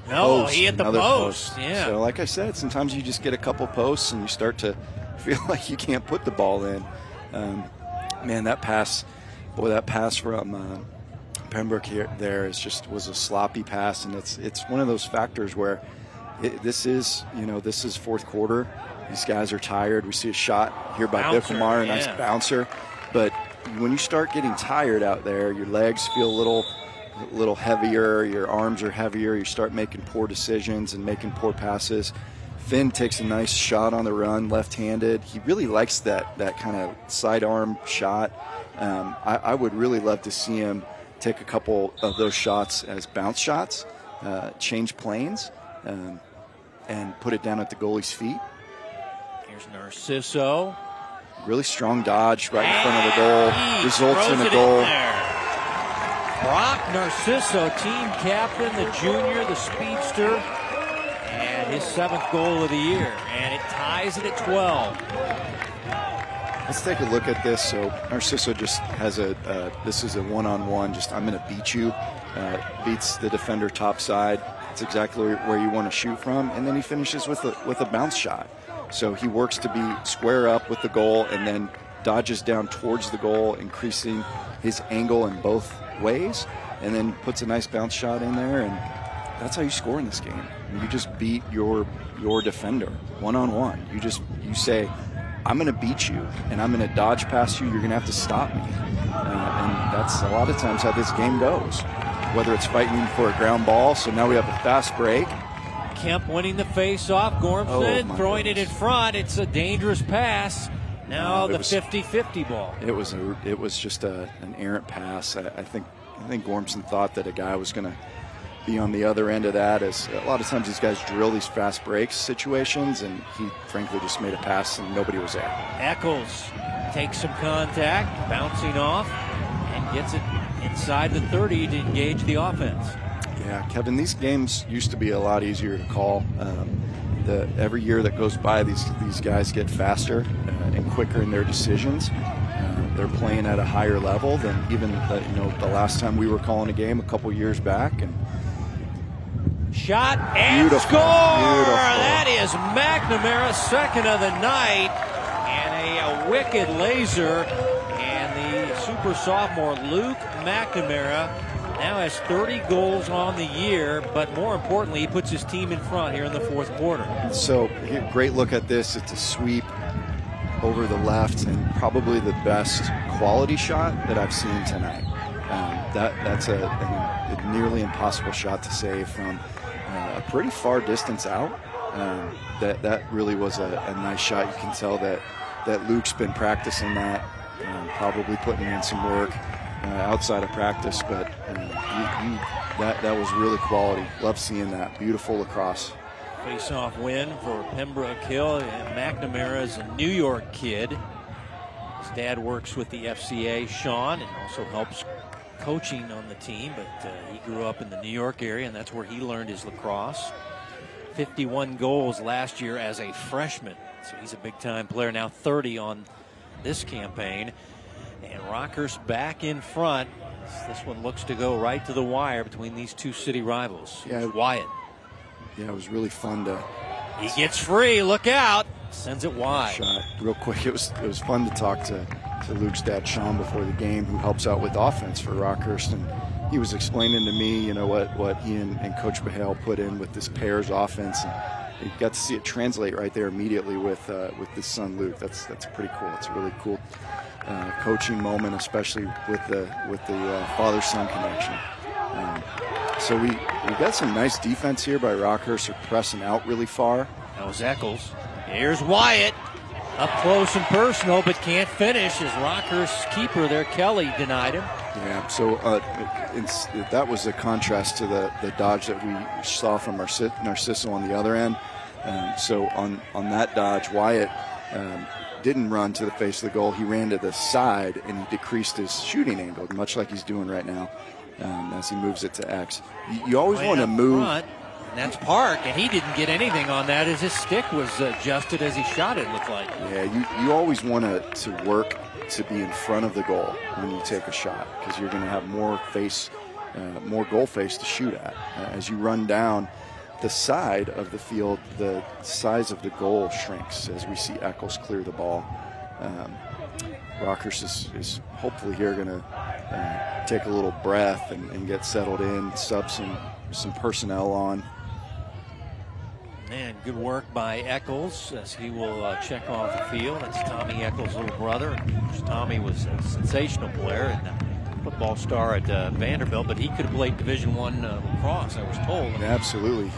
No, post, he hit the post. Yeah. So like I said, sometimes you just get a couple posts, and you start to feel like you can't put the ball in. Man, that pass from Pembroke was a sloppy pass, and it's one of those factors where this is fourth quarter. These guys are tired. We see a shot here by Bicklemeyer, a nice bouncer. But when you start getting tired out there, your legs feel a little heavier, your arms are heavier, you start making poor decisions and making poor passes. Finn takes a nice shot on the run, left-handed. He really likes that kind of sidearm shot. I would really love to see him take a couple of those shots as bounce shots, change planes, and put it down at the goalie's feet. Here's Narciso. Really strong dodge right in front of the goal. Results in a goal. Brock Narciso, team captain, the junior, the speedster, and his 7th goal of the year. And it ties it at 12. Let's take a look at this. So Narciso just has this is a one-on-one, just I'm going to beat you. Beats the defender top side. It's exactly where you want to shoot from. And then he finishes with a bounce shot. So he works to be square up with the goal and then dodges down towards the goal, increasing his angle in both ways, and then puts a nice bounce shot in there. And that's how you score in this game. You just beat your defender one-on-one. You say, I'm going to beat you, and I'm going to dodge past you. You're going to have to stop me. And that's a lot of times how this game goes, whether it's fighting for a ground ball. So now we have a fast break. Kemp winning the face-off. Gormson throwing it in front. It's a dangerous pass. Now the 50-50 ball. It was just an errant pass. I think Gormson thought that a guy was going to be on the other end of that, as a lot of times these guys drill these fast breaks situations, and he frankly just made a pass and nobody was there. Eccles takes some contact, bouncing off, and gets it inside the 30 to engage the offense. Yeah, Kevin, these games used to be a lot easier to call. Every year that goes by, these guys get faster and quicker in their decisions. They're playing at a higher level than even the last time we were calling a game a couple years back. And shot and beautiful, score! Beautiful. That is McNamara's second of the night, and a wicked laser. And the super sophomore Luke McNamara now has 30 goals on the year, but more importantly, he puts his team in front here in the fourth quarter. So, great look at this. It's a sweep over the left, and probably the best quality shot that I've seen tonight. That's a nearly impossible shot to save from a pretty far distance out. That really was a nice shot. You can tell that Luke's been practicing that, probably putting in some work outside of practice, but that was really quality. Love seeing that. Beautiful lacrosse. Face-off win for Pembroke Hill. And McNamara's a New York kid. His dad works with the FCA, Sean, and also helps coaching on the team, but he grew up in the New York area, and that's where he learned his lacrosse. 51 goals last year as a freshman, so he's a big-time player. Now 30 on this campaign. And Rockhurst back in front. This one looks to go right to the wire between these two city rivals. Yeah, Wyatt. Yeah, it was really fun to. He gets free. Look out! Sends it wide. Shot real quick. It was fun to talk to Luke's dad, Sean, before the game, who helps out with offense for Rockhurst, and he was explaining to me, what he and Coach Bahale put in with this pairs offense, and you got to see it translate right there immediately with his son Luke. That's pretty cool. It's a really cool coaching moment, especially with the father-son connection. So we got some nice defense here by Rockhurst. They're pressing out really far. That was Eccles. Here's Wyatt. Up close and personal, but can't finish as Rockhurst's keeper there, Kelly, denied him. Yeah, so that was a contrast to the dodge that we saw from Narciso on the other end. So on that dodge, Wyatt didn't run to the face of the goal. He ran to the side, and he decreased his shooting angle, much like he's doing right now as he moves it to X. You always want to move. Front, and that's Park, and he didn't get anything on that as his stick was adjusted as he shot it, looked like. Yeah, you always want to work to be in front of the goal when you take a shot, because you're going to have more goal face to shoot at. As you run down the side of the field, the size of the goal shrinks as we see Eccles clear the ball. Rockhurst is hopefully here going to take a little breath and get settled in, sub some personnel on. And good work by Eccles as he will check off the field. That's Tommy Eccles' little brother. Tommy was a sensational player and a football star at Vanderbilt, but he could have played Division I lacrosse, I was told. Absolutely.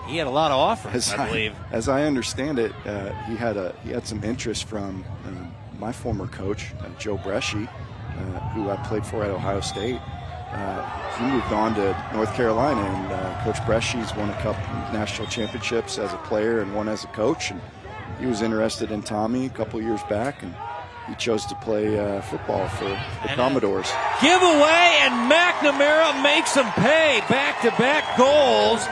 He had a lot of offers, I believe. As I understand it, he had some interest from my former coach, Joe Bresci, who I played for at Ohio State. He moved on to North Carolina, and Coach Bresci's won a couple national championships as a player and one as a coach. And he was interested in Tommy a couple years back, and he chose to play football for the Commodores. Giveaway, and McNamara makes them pay. Back-to-back goals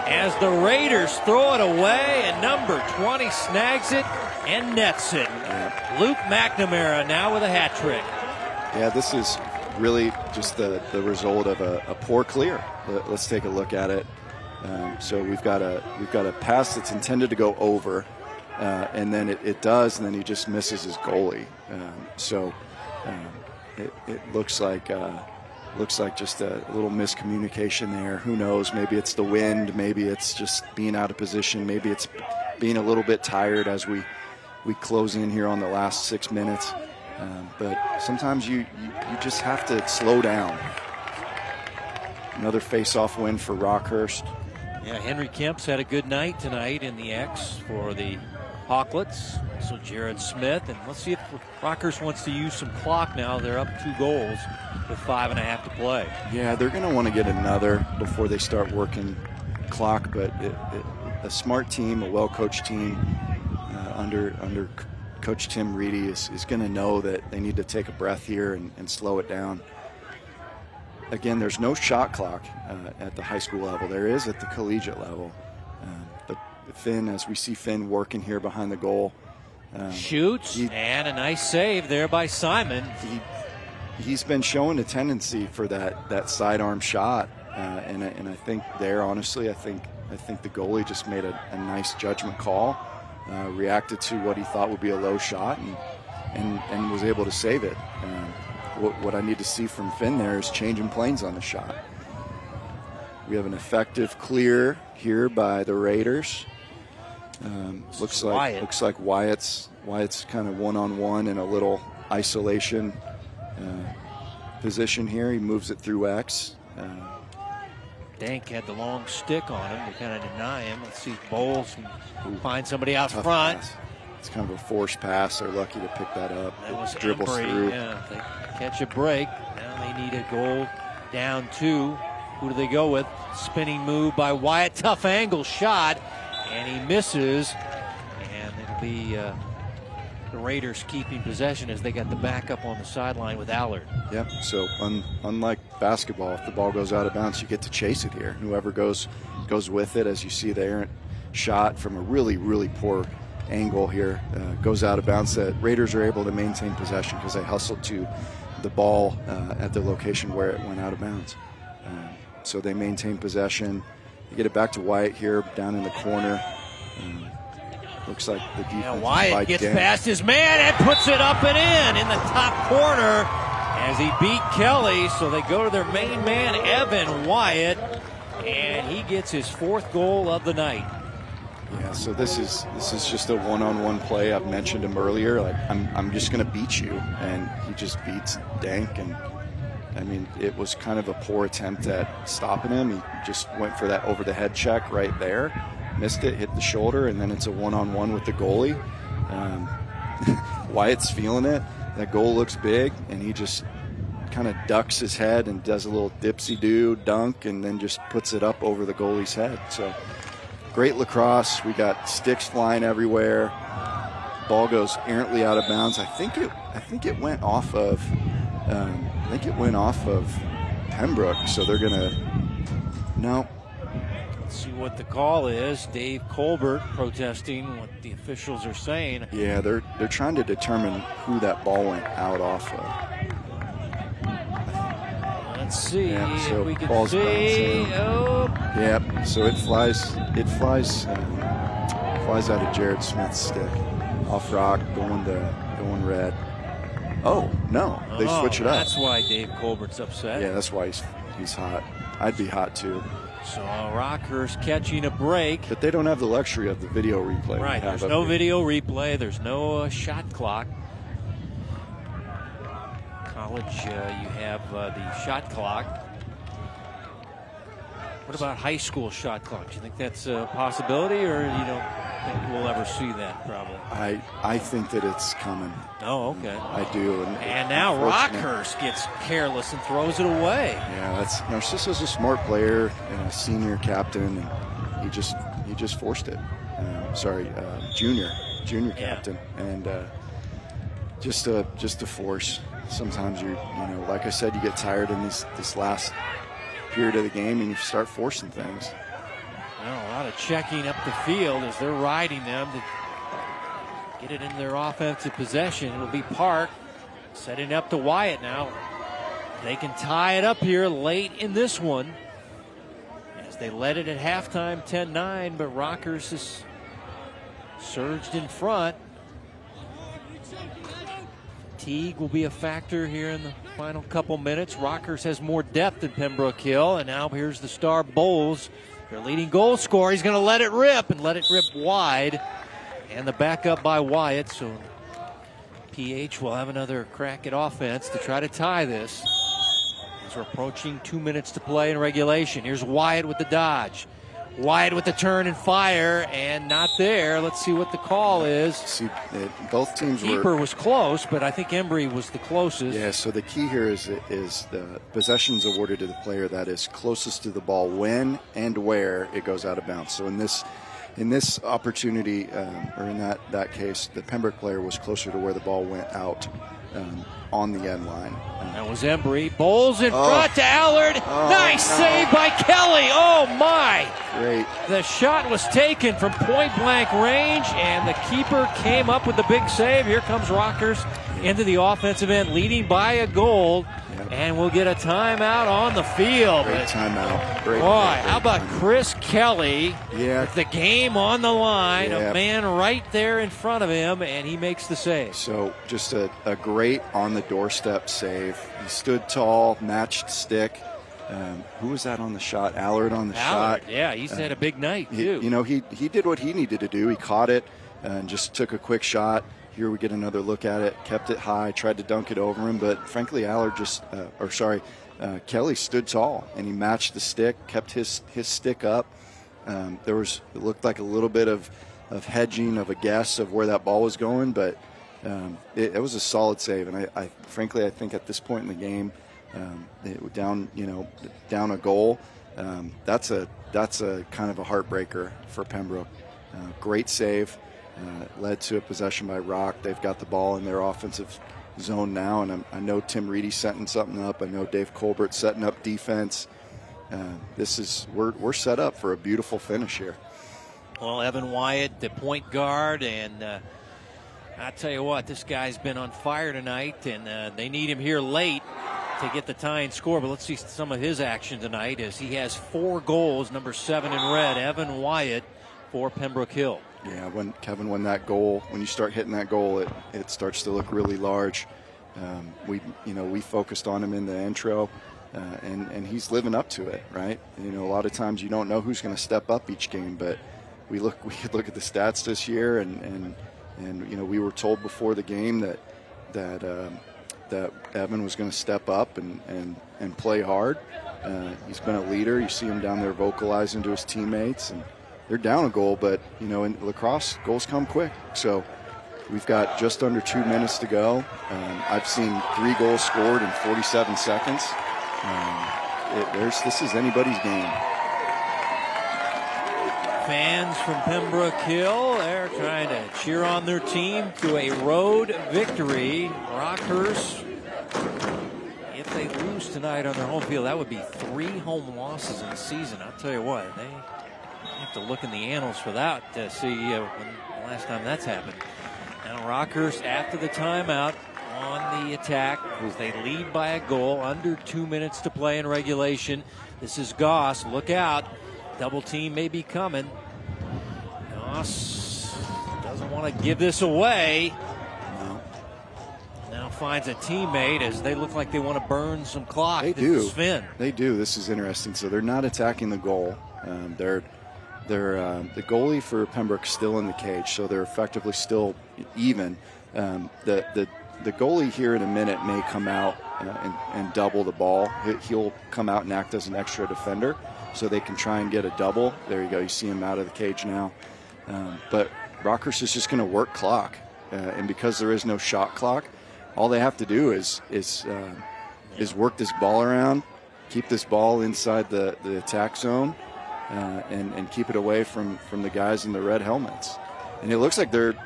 as the Raiders throw it away, and number 20 snags it and nets it. Yeah. Luke McNamara now with a hat trick. Yeah, this is really just the result of a poor clear. Let's take a look at it. So we've got a pass that's intended to go over, and then it does, and then he just misses his goalie. It looks like just a little miscommunication there. Who knows? Maybe it's the wind. Maybe it's just being out of position. Maybe it's being a little bit tired as we close in here on the last 6 minutes. But sometimes you just have to slow down. Another face-off win for Rockhurst. Yeah, Henry Kemp's had a good night tonight in the X for the Hawklets. So Jared Smith, and let's see if Rockhurst wants to use some clock now. They're up 2 goals with 5.5 to play. Yeah, they're going to want to get another before they start working clock. But a smart team, a well-coached team under Coach Tim Reedy is going to know that they need to take a breath here and slow it down. again, there's no shot clock at the high school level. There is at the collegiate level. But Finn, as we see Finn working here behind the goal. Shoots, and a nice save there by Simon. He's been showing a tendency for that sidearm shot. And I think there, honestly, I think the goalie just made a nice judgment call, reacted to what he thought would be a low shot, and was able to save it. What I need to see from Finn there is changing planes on the shot. We have an effective clear here by the Raiders. Looks like Wyatt's kind of one-on-one in a little isolation position here. He moves it through X. Dank had the long stick on him to kind of deny him. Let's see if Bowles can find somebody out front. Pass. It's kind of a forced pass. They're lucky to pick that up. That was dribbles Embry. through. Yeah, if they catch a break. Now they need a goal down 2. Who do they go with? Spinning move by Wyatt. Tough angle shot, and he misses. And it'll be the Raiders keeping possession as they got the backup on the sideline with Allard. Yep. So unlike basketball, if the ball goes out of bounds, you get to chase it here. Whoever goes with it, as you see the errant shot from a really, really poor angle here, goes out of bounds. The Raiders are able to maintain possession because they hustled to the ball at the location where it went out of bounds. So they maintain possession. You get it back to Wyatt here down in the corner. Looks like the defense. Wyatt gets past his man and puts it up and in the top corner as he beat Kelly. So they go to their main man, Evan Wyatt, and he gets his 4th goal of the night. Yeah, so this is just a one-on-one play. I've mentioned him earlier. Like I'm just going to beat you, and he just beats Dank. And I mean, it was kind of a poor attempt at stopping him. He just went for that over-the-head check right there, missed it, hit the shoulder, and then it's a one-on-one with the goalie. Wyatt's feeling it. That goal looks big, and he just kind of ducks his head and does a little dipsy-do dunk, and then just puts it up over the goalie's head. So great lacrosse. We got sticks flying everywhere. Ball goes errantly out of bounds. I think it went off of Pembroke. So they're gonna no. Let's see what the call is. Dave Colbert protesting what the officials are saying. Yeah, they're trying to determine who that ball went out off of. Let's see if we can ball's see. Oh. Yep. So it flies out of Jared Smith's stick, off rock, going red. Oh no, they switch it up. That's why Dave Colbert's upset. Yeah, that's why he's hot. I'd be hot too. So Rockhurst catching a break. But they don't have the luxury of the video replay. Right, there's no video replay. There's no shot clock. College, you have the shot clock. What about high school shot clock? Do you think that's a possibility, or you don't think we'll ever see that? Probably. I think that it's coming. Oh, okay. I do. And now Rockhurst gets careless and throws it away. Yeah, Narcisso's a smart player and a senior captain, and he just forced it. Junior captain, and just a force. Sometimes you like I said, you get tired in this last period of the game and you start forcing things. Well, a lot of checking up the field as they're riding them to get it in their offensive possession. It'll be Park setting up to Wyatt now. They can tie it up here late in this one as they led it at halftime 10-9, but Rockhurst has surged in front. Fatigue will be a factor here in the final couple minutes. Rockhurst has more depth than Pembroke Hill, and now here's the star Bowles, their leading goal scorer. He's going to let it rip wide, and the backup by Wyatt. So PH will have another crack at offense to try to tie this as we're approaching 2 minutes to play in regulation. Here's Wyatt with the dodge. Wyatt with the turn and fire, and not there. Let's see what the call is. See, both teams Keeper was close, but I think Embry was the closest. Yeah, so the key here is the possessions awarded to the player that is closest to the ball when and where it goes out of bounds. So in this in this opportunity, or in that case, the Pembroke player was closer to where the ball went out on the end line. That was Embry. Bowles in front to Allard. Nice save by Kelly. Oh, my. Great. The shot was taken from point-blank range, and the keeper came up with the big save. Here comes Rockhurst into the offensive end, leading by a goal. And we'll get a timeout on the field. Great timeout. Great. How about Chris Kelly? Yeah. With the game on the line, a man right there in front of him, and he makes the save. So just a great on-the-doorstep save. He stood tall, matched stick. Who was that on the shot? Allard on the shot. Yeah, he's had a big night, too. He did what he needed to do. He caught it and just took a quick shot. Here we get another look at it, kept it high, tried to dunk it over him, but frankly, Allard Kelly stood tall, and he matched the stick, kept his stick up. It looked like a little bit of hedging, of a guess of where that ball was going, but it was a solid save, and I frankly think at this point in the game, down a goal, that's a kind of a heartbreaker for Pembroke. Great save. Led to a possession by Rock. They've got the ball in their offensive zone now, and I know Tim Reedy's setting something up. I know Dave Colbert's setting up defense. We're set up for a beautiful finish here. Well, Evan Wyatt, the point guard, and I tell you what, this guy's been on fire tonight, and they need him here late to get the tying score. But let's see some of his action tonight as he has 4 goals, number 7 in red, Evan Wyatt for Pembroke Hill. Yeah, when Kevin won that goal, when you start hitting that goal, it starts to look really large. We focused on him in the intro, and he's living up to it, right? A lot of times you don't know who's going to step up each game, but we look at the stats this year, and we were told before the game that Evan was going to step up and play hard. He's been a leader. You see him down there vocalizing to his teammates, and they're down a goal, but, in lacrosse, goals come quick. So we've got just under 2 minutes to go. I've seen 3 goals scored in 47 seconds. This is anybody's game. Fans from Pembroke Hill, they're trying to cheer on their team to a road victory. Rockhurst, if they lose tonight on their home field, that would be 3 home losses in the season. I'll tell you what, they have to look in the annals for that to see when the last time that's happened. Now Rockhurst, after the timeout, on the attack as they lead by a goal, under 2 minutes to play in regulation. This is Goss. Look out. Double team may be coming. Goss doesn't want to give this away. No. Now finds a teammate as they look like they want to burn some clock. They do. Sven. They do. This is interesting. So they're not attacking the goal. They're the goalie for Pembroke still in the cage, so they're effectively still even. The goalie here in a minute may come out and double the ball. He'll come out and act as an extra defender, so they can try and get a double. There you go. You see him out of the cage now. But Rockhurst is just going to work clock, and because there is no shot clock, all they have to do is work this ball around, keep this ball inside the attack zone. And keep it away from the guys in the red helmets. And it looks like they're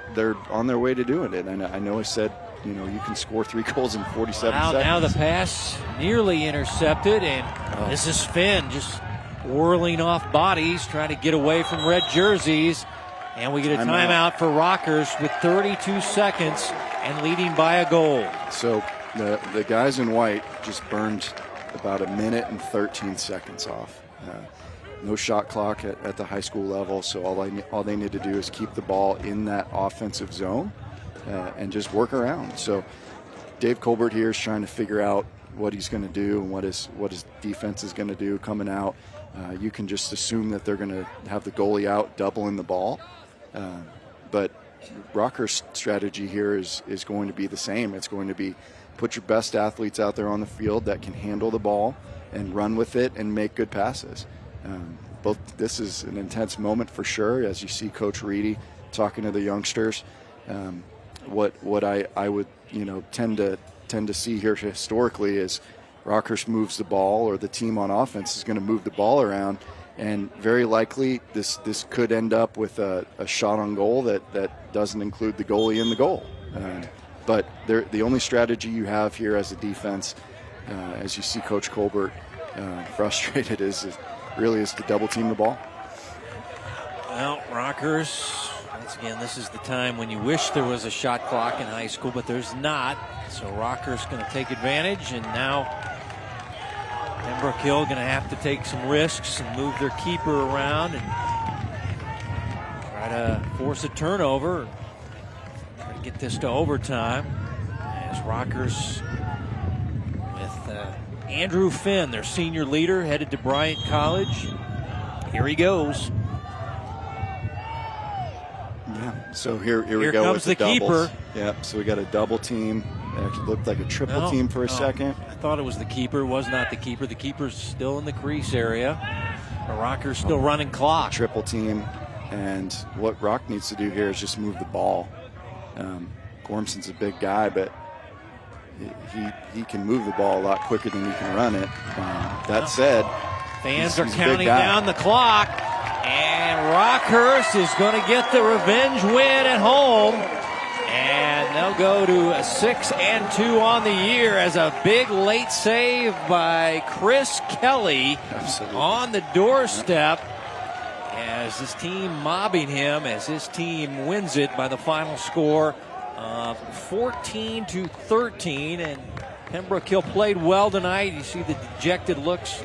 on their way to doing it. And I know I said, you can score 3 goals in 47 seconds. Now the pass nearly intercepted, and this is Finn just whirling off bodies, trying to get away from red jerseys. And we get a timeout for Rockhurst with 32 seconds and leading by a goal. So the guys in white just burned about 1 minute and 13 seconds off. No shot clock at the high school level, so all they need to do is keep the ball in that offensive zone and just work around. So Dave Colbert here is trying to figure out what he's going to do and what his defense is going to do coming out. You can just assume that they're going to have the goalie out doubling the ball. But Rockhurst's strategy here is going to be the same. It's going to be put your best athletes out there on the field that can handle the ball and run with it and make good passes. This is an intense moment for sure, as you see Coach Reedy talking to the youngsters. What I would tend to see here historically is Rockhurst moves the ball, or the team on offense is going to move the ball around, And very likely this could end up with a shot on goal that doesn't include the goalie in the goal. But the only strategy you have here as a defense, as you see Coach Colbert frustrated, is to double team the ball. Well, Rockhurst, once again, this is the time when you wish there was a shot clock in high school, but there's not. So Rockhurst going to take advantage, and now Pembroke Hill going to have to take some risks and move their keeper around and try to force a turnover. Try to get this to overtime as Rockhurst with Andrew Finn, their senior leader, headed to Bryant College. Here he goes. Yeah, so here we go comes with the keeper. Yeah, so we got a double team. It actually looked like a triple team for a second. I thought it was the keeper. It was not the keeper. The keeper's still in the crease area. The Rocker's still running clock. Triple team. And what Rock needs to do here is just move the ball. Gormson's a big guy, but he can move the ball a lot quicker than he can run it. That said, fans are counting down the clock. And Rockhurst is going to get the revenge win at home. And they'll go to a 6-2 on the year as a big late save by Chris Kelly. Absolutely. On the doorstep. As his team mobbing him, as his team wins it by the final score of 14-13. And Pembroke Hill played well tonight. You see the dejected looks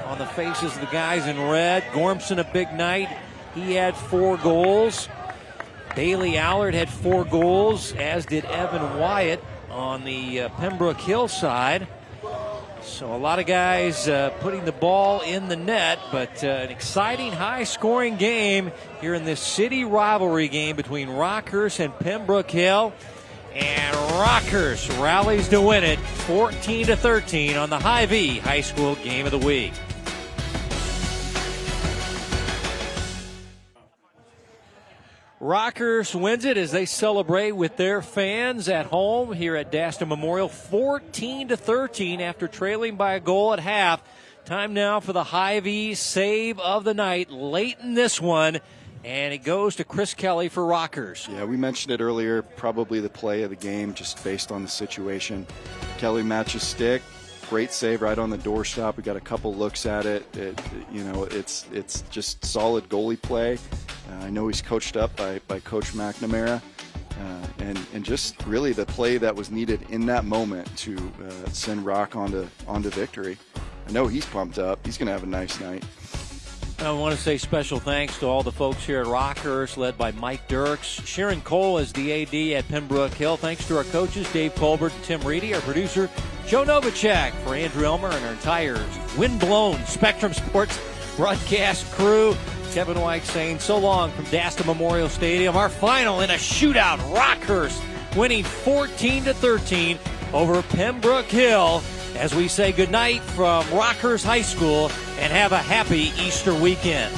on the faces of the guys in red. Gormson, a big night. He had 4 goals. Bailey Allard had 4 goals, as did Evan Wyatt on the Pembroke Hill side. So a lot of guys putting the ball in the net, but an exciting high-scoring game here in this city rivalry game between Rockhurst and Pembroke Hill. And Rockhurst rallies to win it 14-13 on the Hy-Vee High School Game of the Week. Rockhurst wins it as they celebrate with their fans at home here at Daston Memorial, 14-13 after trailing by a goal at half. Time now for the Hy-Vee save of the night late in this one, and it goes to Chris Kelly for Rockhurst. Yeah, we mentioned it earlier, probably the play of the game just based on the situation. Kelly matches stick. Great save right on the doorstop. We got a couple looks at it. It's just solid goalie play. I know he's coached up by Coach McNamara, and just really the play that was needed in that moment to send Rock onto victory. I know he's pumped up. He's going to have a nice night. I want to say special thanks to all the folks here at Rockhurst, led by Mike Dirks. Sharon Cole is the AD at Pembroke Hill. Thanks to our coaches, Dave Colbert and Tim Reedy. Our producer, Joe Novacek. For Andrew Elmer and our entire wind-blown Spectrum Sports broadcast crew, Kevin White saying so long from Daston Memorial Stadium. Our final in a shootout, Rockhurst winning 14-13 over Pembroke Hill, as we say goodnight from Rockhurst High School and have a happy Easter weekend.